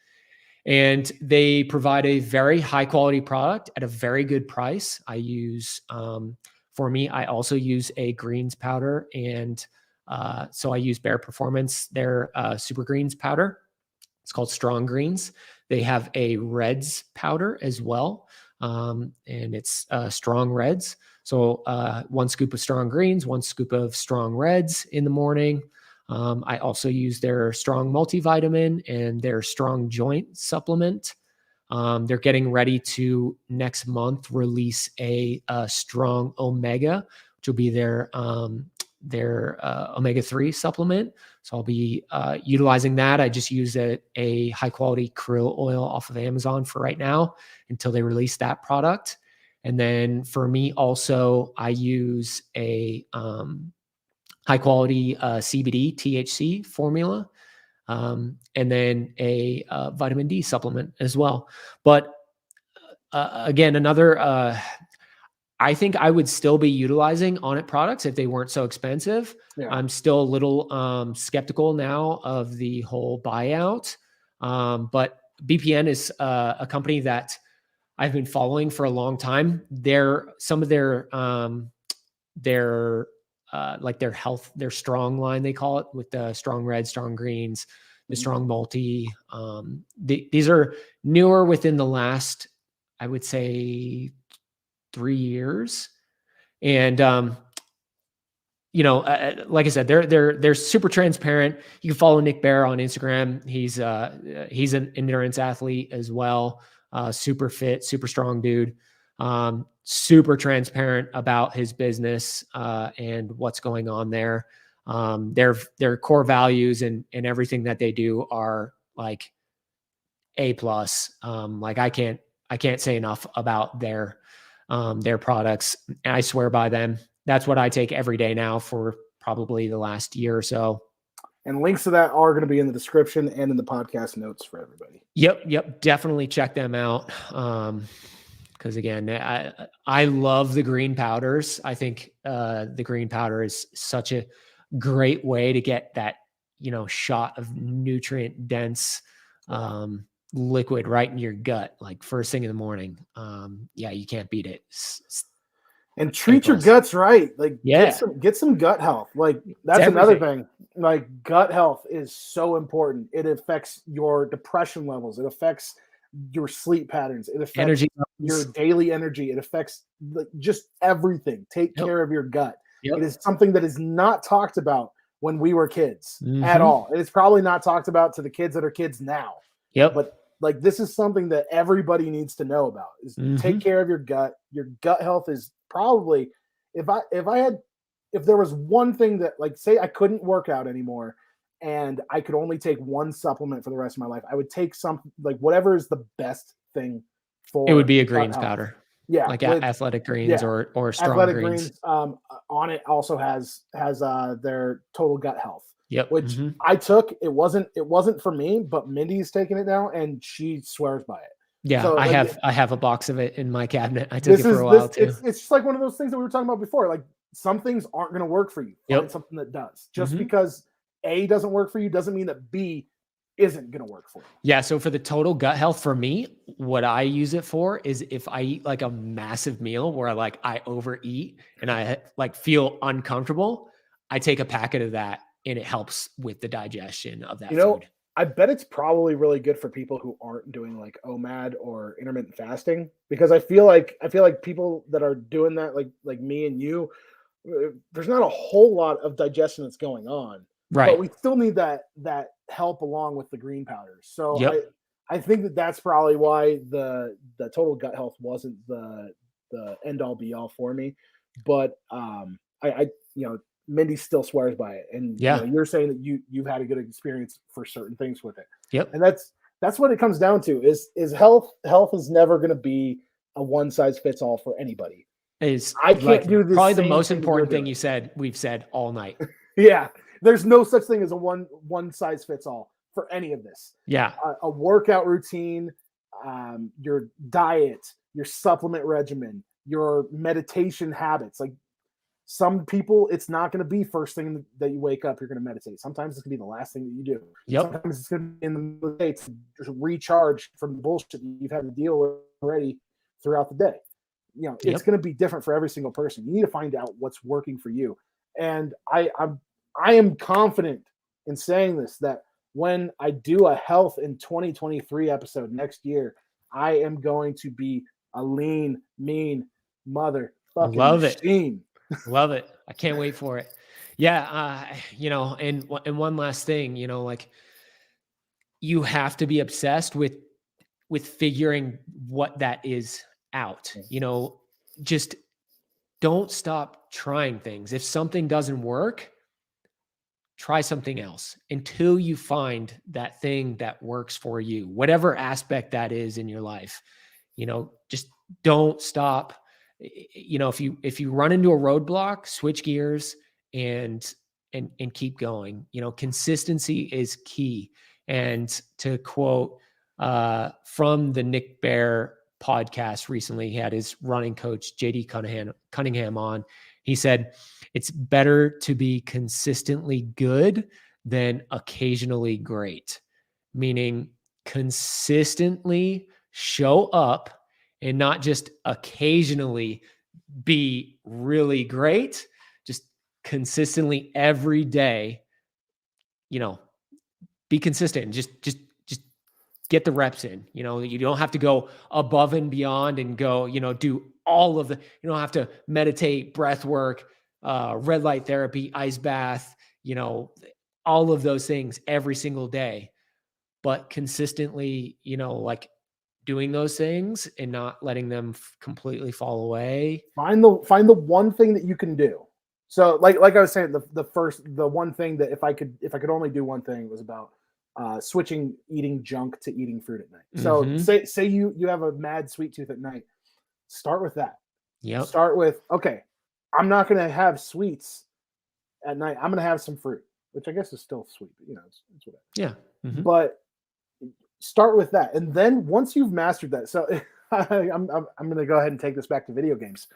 B: And they provide a very high quality product at a very good price. I use, for me, I also use a greens powder. And so I use Bear Performance, their super greens powder. It's called Strong Greens. They have a reds powder as well. And it's strong reds. So 1 scoop of strong greens, 1 scoop of strong reds in the morning. I also use their strong multivitamin and their strong joint supplement. They're getting ready to next month release a strong omega, which will be their omega-3 supplement. So I'll be utilizing that. I just use a high quality krill oil off of Amazon for right now until they release that product. And then for me also, I use a high quality CBD THC formula, and then a vitamin D supplement as well. But again, another, I think I would still be utilizing Onnit products if they weren't so expensive.
A: Yeah.
B: I'm still a little skeptical now of the whole buyout. But BPN is a company that I've been following for a long time. Some of their like their health, their strong line, they call it, with the strong red, strong greens, the strong multi. These are newer within the last, I would say, 3 years. And, like I said, they're super transparent. You can follow Nick Bear on Instagram. He's an endurance athlete as well. Super fit, super strong dude. Super transparent about his business and what's going on there. Their core values and everything that they do are like A+. Like I can't say enough about their products. And I swear by them. That's what I take every day now for probably the last year or so.
A: And links to that are going to be in the description and in the podcast notes for everybody.
B: Yep. Definitely check them out. Because again, I love the green powders. I think the green powder is such a great way to get that, shot of nutrient dense liquid right in your gut, like first thing in the morning. Yeah, you can't beat it.
A: And treat your guts right. Like get some gut health. Like that's another thing. Like gut health is so important. It affects your depression levels. It affects your sleep patterns. It affects
B: energy,
A: your daily energy. It affects just everything. Take care of your gut.
B: Yep.
A: It is something that is not talked about when we were kids at all. It is probably not talked about to the kids that are kids now.
B: Yep.
A: But like this is something that everybody needs to know about. Is take care of your gut. Your gut health is probably if there was one thing that, like, say I couldn't work out anymore and I could only take one supplement for the rest of my life, I would take something like whatever is the best thing for
B: it would be a greens powder.
A: Yeah.
B: Like athletic greens or strong
A: athletic
B: greens.
A: Onnit also has their total gut health.
B: Yep.
A: Which I took. It wasn't for me, but Mindy's taking it now and she swears by it.
B: Yeah,
A: so,
B: I have a box of it in my cabinet. I took it for a while too.
A: It's just like one of those things that we were talking about before. Like some things aren't going to work for you. Find something that does. Just because A doesn't work for you doesn't mean that B isn't going to work for you.
B: Yeah. So for the total gut health for me, what I use it for is if I eat like a massive meal where I overeat and I like feel uncomfortable, I take a packet of that and it helps with the digestion of that food.
A: I bet it's probably really good for people who aren't doing like OMAD or intermittent fasting, because I feel like people that are doing that, like me and you, there's not a whole lot of digestion that's going on, but
B: Right.
A: we still need that help along with the green powders. So
B: Yep.
A: I think that's probably why the total gut health wasn't the end all be all for me. But I Mindy still swears by it, and
B: Yeah.
A: you're saying that you've had a good experience for certain things with it,
B: Yep.
A: and that's what it comes down to. Is health is never going to be a one size fits all for anybody.
B: Is
A: I can't
B: like
A: do this.
B: probably the
A: same
B: most
A: thing that
B: important
A: you're
B: thing
A: doing.
B: we've said all night.
A: Yeah, there's no such thing as a one size fits all for any of this.
B: Yeah.
A: A workout routine, your diet, your supplement regimen, your meditation habits. Like some people, it's not going to be first thing that you wake up, you're going to meditate. Sometimes it's going to be the last thing that you do.
B: Yep.
A: Sometimes it's going to be in the middle of the day to just recharge from the bullshit that you've had to deal with already throughout the day. It's going to be different for every single person. You need to find out what's working for you. And I am confident in saying this, that when I do a health in 2023 episode next year, I am going to be a lean, mean motherfucking machine.
B: Love it. I can't wait for it. Yeah. And one last thing, like you have to be obsessed with figuring what that is out, just don't stop trying things. If something doesn't work, try something else until you find that thing that works for you, whatever aspect that is in your life. Just don't stop. If you run into a roadblock, switch gears and keep going. Consistency is key. And to quote from the Nick Bear podcast recently, he had his running coach, JD Cunningham on. He said, it's better to be consistently good than occasionally great, meaning consistently show up and not just occasionally be really great, just consistently every day, be consistent and just get the reps in. You don't have to go above and beyond and go, do all of the, you don't have to meditate, breath work, red light therapy, ice bath, all of those things every single day, but consistently, like doing those things and not letting them completely fall away.
A: Find the one thing that you can do. So like I was saying, the one thing that if I could only do one thing, was about switching eating junk to eating fruit at night. So say you have a mad sweet tooth at night, start with that.
B: Yep.
A: Start with, okay, I'm not going to have sweets at night. I'm going to have some fruit, which I guess is still sweet, but it's whatever.
B: Yeah. Mm-hmm.
A: But start with that. And then once you've mastered that, so I'm going to go ahead and take this back to video games.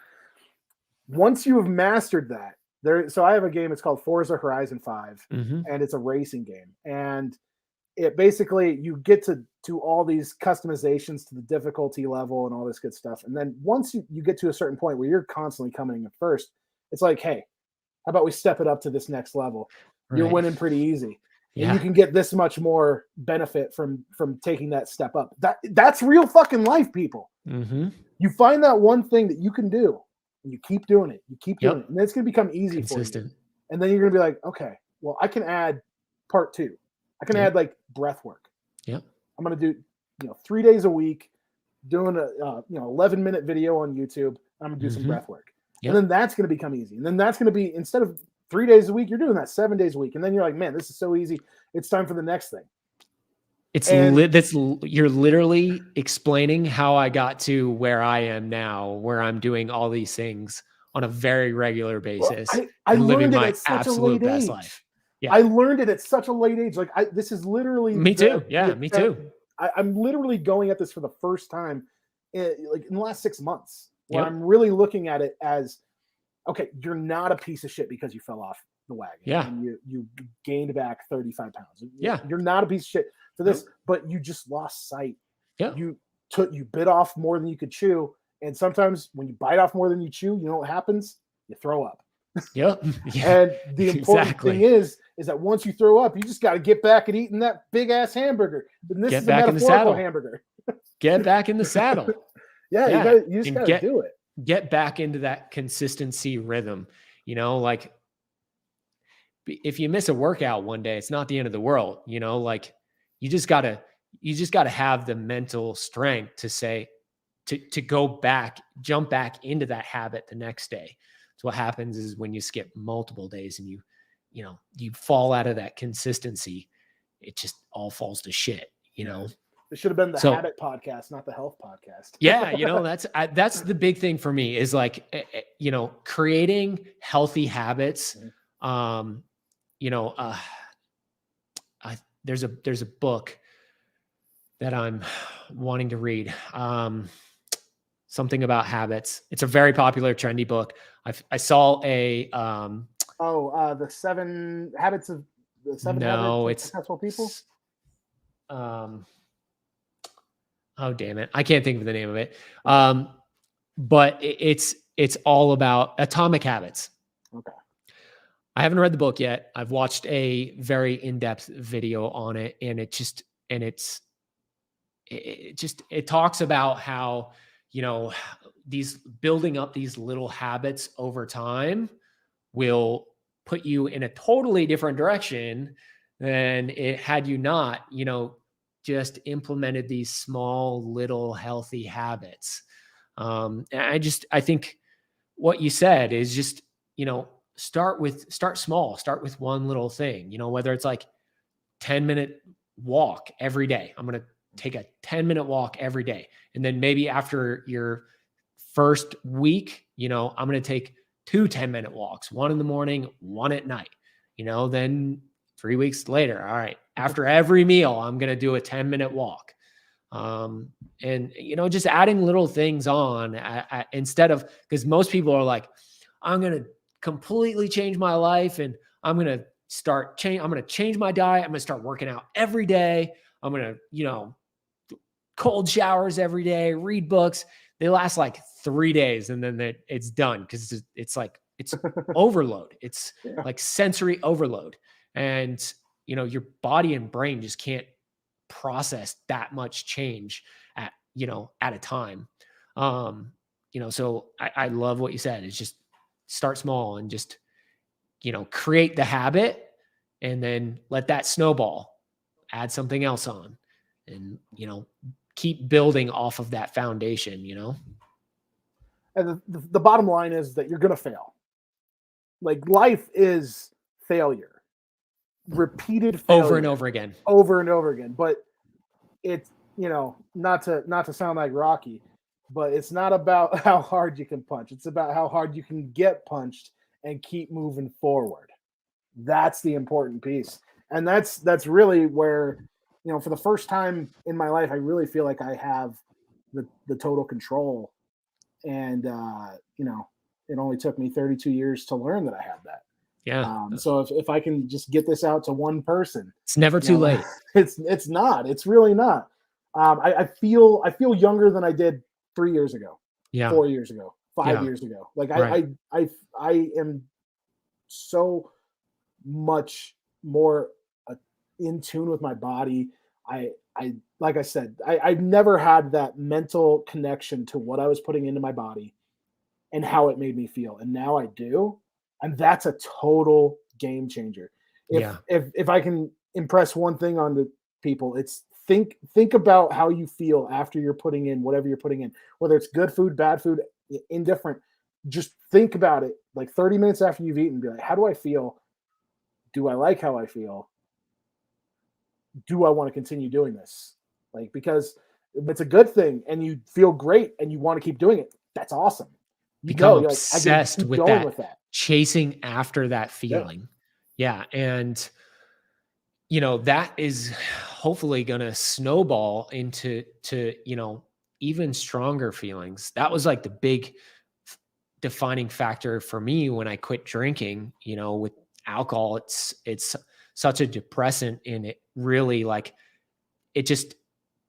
A: Once you have mastered that, so I have a game, it's called Forza Horizon 5, and it's a racing game. And it basically, you get to do all these customizations to the difficulty level and all this good stuff. And then once you get to a certain point where you're constantly coming in first, it's like, hey, how about we step it up to this next level? Right. You're winning pretty easy. Yeah. And you can get this much more benefit from taking that step up. That's real fucking life, people.
B: Mm-hmm.
A: You find that one thing that you can do, and you keep doing it. You keep doing it. And it's going to become easy for you. And then you're going to be like, okay, well, I can add part 2. I can add like breath work.
B: Yep.
A: I'm going to do, 3 days a week, doing a 11-minute video on YouTube. I'm going to do some breath work. Yep. And then that's going to become easy. And then that's going to be, instead of 3 days a week, you're doing that 7 days a week. And then you're like, man, this is so easy. It's time for the next thing.
B: You're literally explaining how I got to where I am now, where I'm doing all these things on a very regular basis.
A: Well, I
B: living my
A: such
B: absolute
A: a late
B: best
A: age.
B: life. Yeah.
A: I learned it at such a late age. Like this is literally
B: me too. Yeah, me too.
A: I'm literally going at this for the first time, in the last 6 months, where
B: Yep.
A: I'm really looking at it as, okay, you're not a piece of shit because you fell off the wagon.
B: Yeah.
A: And you gained back 35 pounds.
B: Yeah.
A: You're not a piece of shit for this, but you just lost sight.
B: Yeah.
A: You bit off more than you could chew. And sometimes when you bite off more than you chew, you know what happens? You throw up.
B: Yep.
A: Yeah. And the important thing is that once you throw up, you just got to get back at eating that big ass hamburger. And this is a metaphorical hamburger.
B: Get back in the saddle.
A: Yeah. You just got to do it.
B: Get back into that consistency rhythm. like if you miss a workout one day, it's not the end of the world, like you just gotta have the mental strength to say, to go back, jump back into that habit the next day. So what happens is when you skip multiple days and you fall out of that consistency, it just all falls to shit,
A: It should have been the habit podcast, not the health podcast.
B: Yeah. That's the big thing for me is like, creating healthy habits. There's a book that I'm wanting to read. Something about habits. It's a very popular, trendy book. I saw a,
A: the 7 habits of successful people.
B: Oh damn it. I can't think of the name of it. But it's all about Atomic Habits.
A: Okay.
B: I haven't read the book yet. I've watched a very in-depth video on it, and it talks about how, these building up these little habits over time will put you in a totally different direction than it had you not, just implemented these small little healthy habits. I think what you said is just, start small, start with one little thing, whether it's like 10-minute walk every day. I'm going to take a 10-minute walk every day. And then maybe after your first week, I'm going to take 2 10-minute walks, one in the morning, one at night, then 3 weeks later. All right. After every meal, I'm going to do a 10-minute walk. And, just adding little things on instead of, because most people are like, I'm going to completely change my life and I'm going to change my diet. I'm going to start working out every day. I'm going to, cold showers every day, read books. They last like 3 days and then it's done. Cause it's like, it's overload. It's like sensory overload. And, your body and brain just can't process that much change at a time. So I love what you said. It's just start small and just, create the habit and then let that snowball, add something else on and, keep building off of that foundation,
A: And the bottom line is that you're going to fail. Like life is failure. Repeated failure
B: over and over again.
A: But it's, not to sound like Rocky, but it's not about how hard you can punch. It's about how hard you can get punched and keep moving forward. That's the important piece. And that's really where, for the first time in my life, I really feel like I have the total control. And, it only took me 32 years to learn that I had that.
B: Yeah.
A: So if I can just get this out to one person,
B: it's never too late.
A: It's not. It's really not. I feel younger than I did 3 years ago.
B: Yeah.
A: 4 years ago. 5 years ago. Like right. I am so much more in tune with my body. I like I said, I've never had that mental connection to what I was putting into my body and how it made me feel. And now I do. And that's a total game changer. If I can impress one thing on the people, it's think about how you feel after you're putting in whatever you're putting in, whether it's good food, bad food, indifferent. Just think about it like 30 minutes after you've eaten, be like, how do I feel? Do I like how I feel? Do I want to continue doing this? Like, because if it's a good thing and you feel great and you want to keep doing it, that's awesome.
B: Become obsessed with that, chasing after that feeling. Yeah. And, that is hopefully going to snowball into even stronger feelings. That was like the big defining factor for me when I quit drinking, with alcohol. It's such a depressant, and it really it just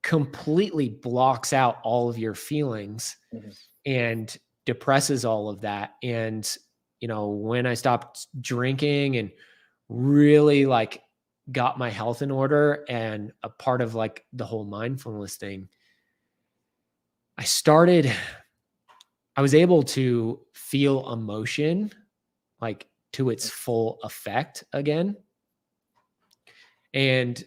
B: completely blocks out all of your feelings and depresses all of that. And, when I stopped drinking and really got my health in order and a part of the whole mindfulness thing, I was able to feel emotion like to its full effect again. And,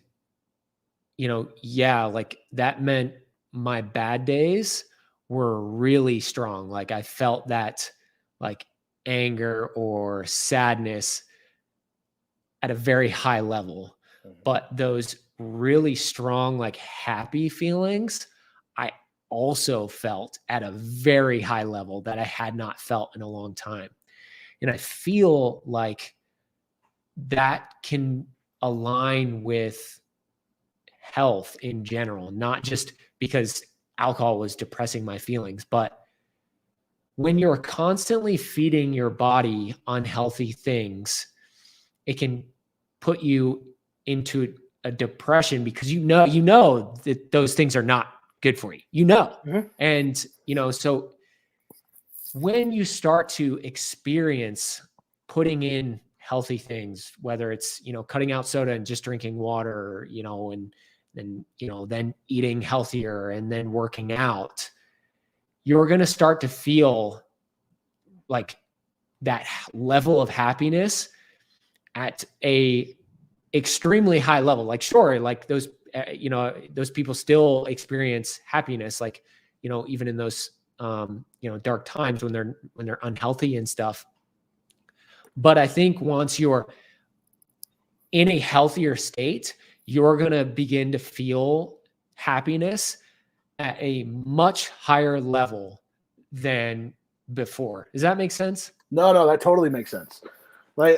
B: yeah, like that meant my bad days were really strong. Like I felt that like anger or sadness at a very high level, but those really strong, like happy feelings, I also felt at a very high level that I had not felt in a long time. And I feel like that can align with health in general, not just because alcohol was depressing my feelings, but when you're constantly feeding your body unhealthy things, it can put you into a depression because you know that those things are not good for you.
A: Mhm.
B: And so when you start to experience putting in healthy things, whether it's cutting out soda and just drinking water, and then eating healthier and then working out, you're going to start to feel like that level of happiness at a extremely high level. Like, sure, like those those people still experience happiness, like even in those dark times when they're unhealthy and stuff. But I think once you're in a healthier state, you're going to begin to feel happiness at a much higher level than before. Does that make sense?
A: No, that totally makes sense. I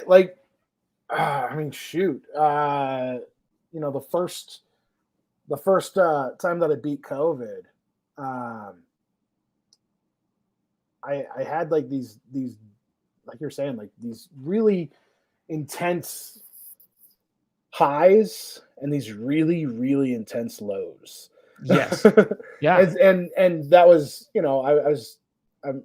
A: mean, shoot. The first time that I beat COVID, I had like these like you're saying, like these really intense highs and these really, really intense lows.
B: Yes. Yeah.
A: and that was, I'm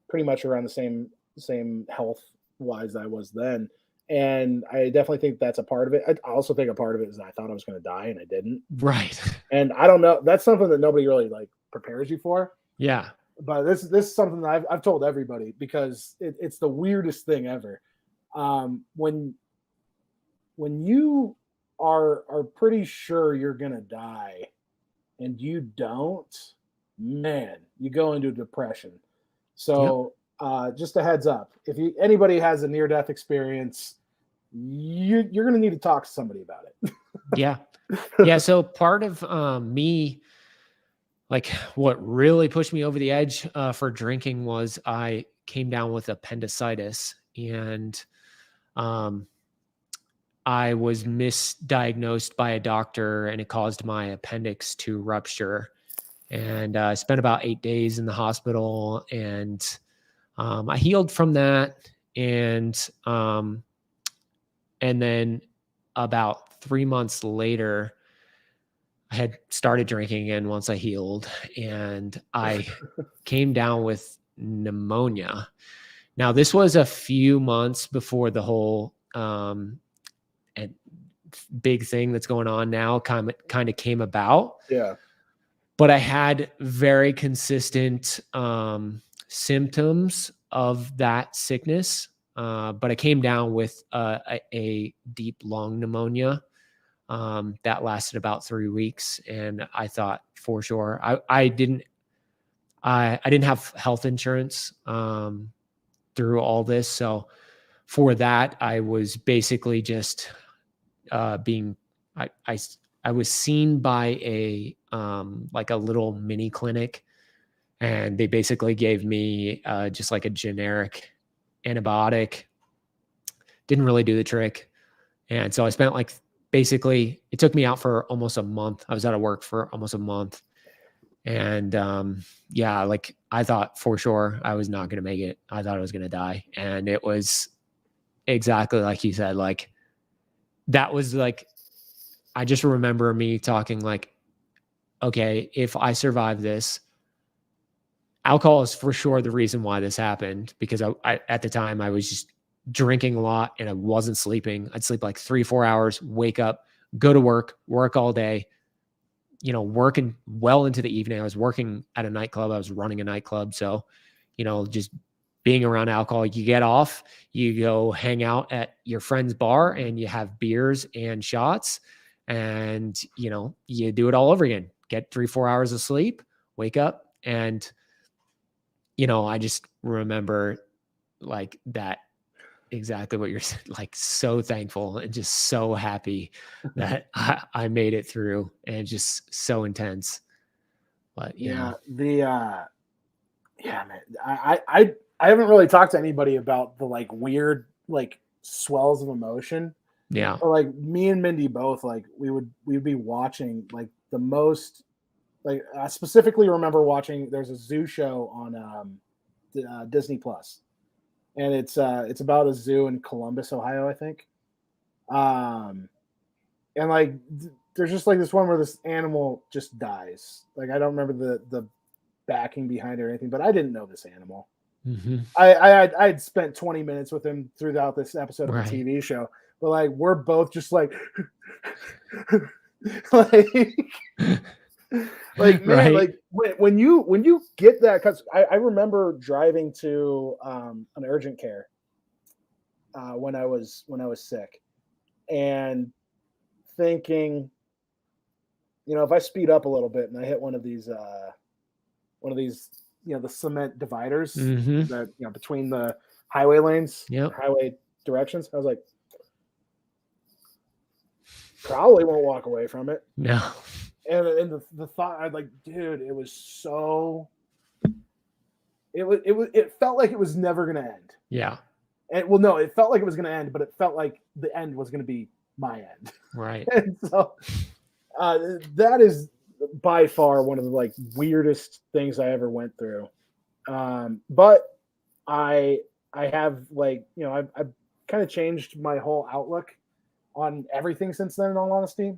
A: pretty much around the same health wise I was then. And I definitely think that's a part of it. I also think a part of it is that I thought I was going to die and I didn't.
B: Right.
A: And I don't know. That's something that nobody really like prepares you for.
B: Yeah.
A: But this is something that I've told everybody because it's the weirdest thing ever. When you are pretty sure you're gonna die and you don't, man, you go into depression. So just a heads up, if anybody has a near-death experience, you're gonna need to talk to somebody about it.
B: Yeah. Yeah. So part of me, like what really pushed me over the edge for drinking was I came down with appendicitis, and I was misdiagnosed by a doctor and it caused my appendix to rupture. And I spent about 8 days in the hospital, and I healed from that. And then about 3 months later, I had started drinking again once I healed, and I came down with pneumonia. Now, this was a few months before the whole and big thing that's going on now kind of came about.
A: Yeah.
B: But I had very consistent symptoms of that sickness. But I came down with a deep lung pneumonia that lasted about 3 weeks, and I thought for sure I didn't have health insurance through all this, so for that I was basically just being I was seen by a like a little mini clinic, and they basically gave me just like a generic antibiotic. Didn't really do the trick. And so I spent like basically it took me out for almost a month. I was out of work for almost a month. And yeah, like I thought for sure I was not going to make it. I thought I was going to die. And it was exactly like you said, like that was like, I just remember me talking like, okay, if I survive this, alcohol is for sure the reason why this happened, because I at the time I was just drinking a lot and I wasn't sleeping. I'd sleep like 3-4 hours, wake up, go to work all day, working well into the evening. I was working at a nightclub. I was running a nightclub. So, just being around alcohol. You get off, you go hang out at your friend's bar and you have beers and shots, and, you know, you do it all over again. Get 3-4 hours of sleep, wake up. And, you know, I just remember like that, exactly what you're like, so thankful and just so happy that I made it through, and just so intense. But
A: yeah, man, I haven't really talked to anybody about the like weird like swells of emotion.
B: yeah.
A: But like me and Mindy both, like we'd be watching like the most, like I specifically remember watching. There's a zoo show on Disney Plus, and it's about a zoo in Columbus, Ohio, I think. And like there's just like this one where this animal just dies. Like I don't remember the backing behind it or anything, but I didn't know this animal.
B: Mm-hmm.
A: I'd spent 20 minutes with him throughout this episode of
B: Right.
A: the TV show, but like we're both just like like man,
B: Right.
A: like when you get that, because I remember driving to an urgent care when I was sick, and thinking, you know, if I speed up a little bit and I hit one of these you know, the cement dividers
B: Mm-hmm.
A: that, you know, between the highway lanes,
B: Yep.
A: highway directions, I was like, probably won't walk away from it.
B: No.
A: And the thought, I'd like, dude, it was so, it felt like it was never gonna end.
B: Yeah.
A: And well, no, it felt like it was gonna end, but it felt like the end was gonna be my end.
B: Right.
A: And so that is by far one of the like weirdest things I ever went through. But I have, like, you know, I've kind of changed my whole outlook on everything since then, in all honesty.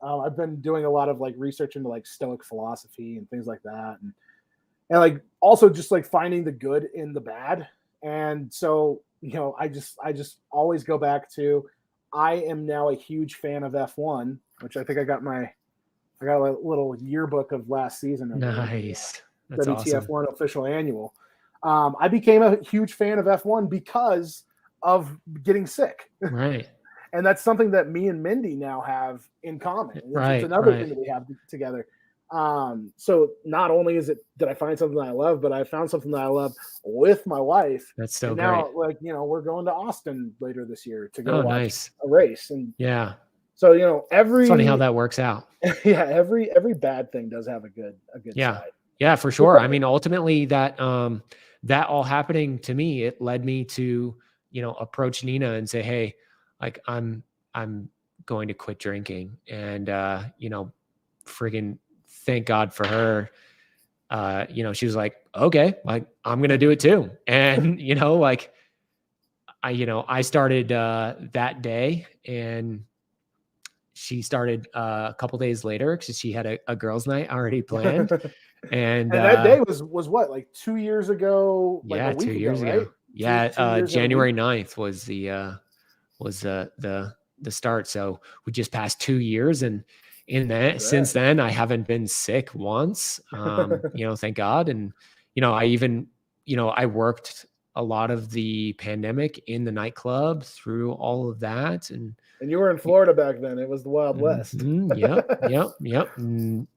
A: I've been doing a lot of like research into like Stoic philosophy and things like that. And like also just like finding the good in the bad. And so, you know, I just always go back to, I am now a huge fan of F1, which I think I got a little yearbook of last season.
B: Nice. That's
A: WTF1
B: awesome.
A: official annual. I became a huge fan of F1 because of getting sick.
B: Right.
A: And that's something that me and Mindy now have in common. It's another thing that we have together. So not only is it that I find something that I love, but I found something that I love with my wife.
B: That's so
A: and
B: great.
A: now, like, you know, we're going to Austin later this year to go watch
B: a
A: race. And
B: yeah.
A: So, you know,
B: It's funny how that works out.
A: Yeah, every bad thing does have a good side.
B: Yeah, for sure. I mean, ultimately that that all happening to me, it led me to, you know, approach Nina and say, hey, like I'm going to quit drinking. And you know, friggin' thank God for her. You know, she was like, okay, like I'm going to do it too. And, you know, like I started that day, and she started a couple days later because she had a girls' night already planned. And
A: that day was what, like 2 years ago? Like
B: yeah,
A: a week
B: 2 years ago.
A: right?
B: Yeah, January 9th was the start. So we just passed 2 years, and in that since then I haven't been sick once. You know, thank God. And you know, I even, you know, I worked a lot of the pandemic in the nightclub through all of that. And
A: you were in Florida back then. It was the Wild West.
B: Yep. And,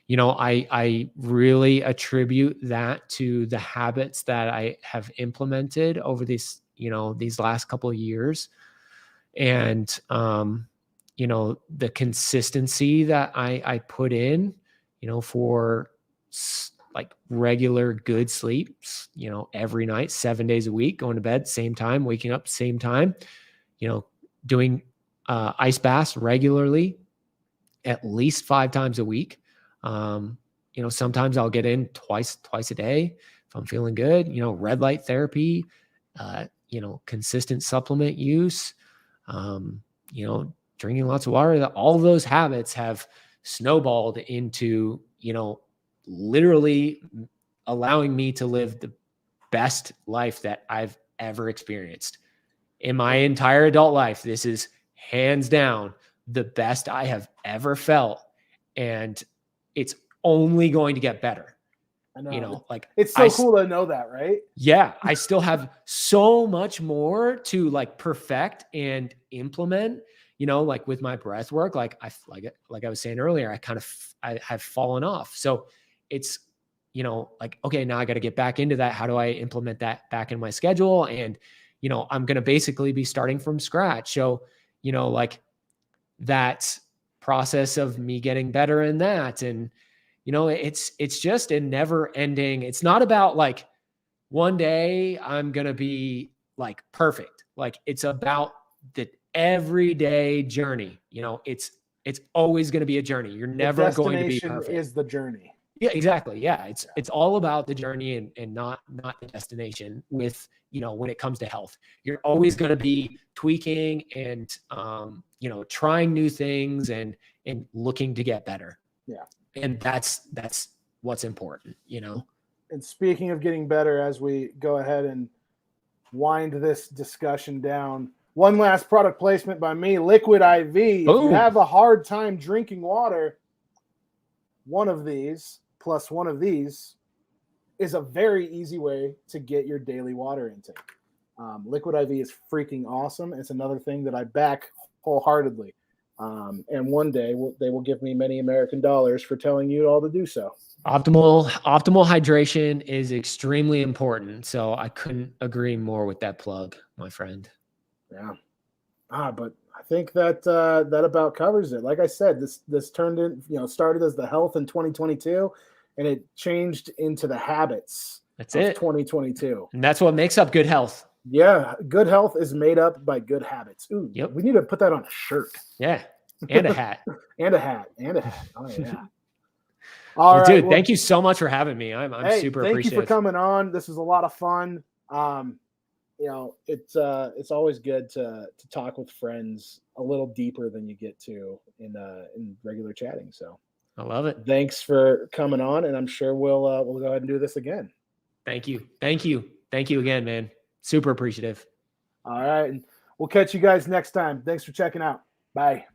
B: you know, I really attribute that to the habits that I have implemented over these last couple of years. And, you know, the consistency that I put in, you know, for like regular good sleeps, you know, every night, 7 days a week, going to bed, same time, waking up, same time, you know, doing ice baths regularly, at least 5 times a week. You know, sometimes I'll get in twice a day if I'm feeling good. You know, red light therapy, you know, consistent supplement use, you know, drinking lots of water. All of those habits have snowballed into, you know, literally allowing me to live the best life that I've ever experienced in my entire adult life. This is hands down the best I have ever felt. And it's only going to get better.
A: I know.
B: You know, like
A: it's so cool to know that, right?
B: Yeah, I still have so much more to like perfect and implement, you know, like with my breath work, like I was saying earlier, I have fallen off. So it's, you know, like, okay, now I got to get back into that. How do I implement that back in my schedule? And, you know, I'm going to basically be starting from scratch. So, you know, like that process of me getting better in that. And, you know, it's just a never ending. It's not about like, one day I'm going to be like perfect. Like it's about the everyday journey. You know, it's always going to be a journey. You're never going to be perfect.
A: Is the journey.
B: Yeah, exactly. Yeah. It's all about the journey and not the destination with, you know, when it comes to health. You're always going to be tweaking and, you know, trying new things and looking to get better.
A: Yeah.
B: And that's what's important, you know?
A: And speaking of getting better, as we go ahead and wind this discussion down, one last product placement by me, Liquid IV. If you have a hard time drinking water, one of these plus one of these is a very easy way to get your daily water intake. Liquid IV is freaking awesome. It's another thing that I back wholeheartedly. And one day they will give me many American dollars for telling you all to do so.
B: Optimal hydration is extremely important. So I couldn't agree more with that plug, my friend.
A: Yeah. But I think that that about covers it. Like I said, this turned in, you know, started as the health in 2022 and it changed into the habits.
B: That's it.
A: 2022.
B: And that's what makes up good health.
A: Yeah. Good health is made up by good habits. Ooh,
B: yep.
A: We need to put that on a shirt.
B: Yeah. And a hat.
A: and a hat. Oh yeah.
B: All right, dude, thank you so much for having me. I'm super appreciative.
A: Thank you for coming on. This was a lot of fun. You know, it's always good to talk with friends a little deeper than you get to in regular chatting. So
B: I love it.
A: Thanks for coming on, and I'm sure we'll go ahead and do this again.
B: Thank you again, man. Super appreciative.
A: All right, and we'll catch you guys next time. Thanks for checking out. Bye.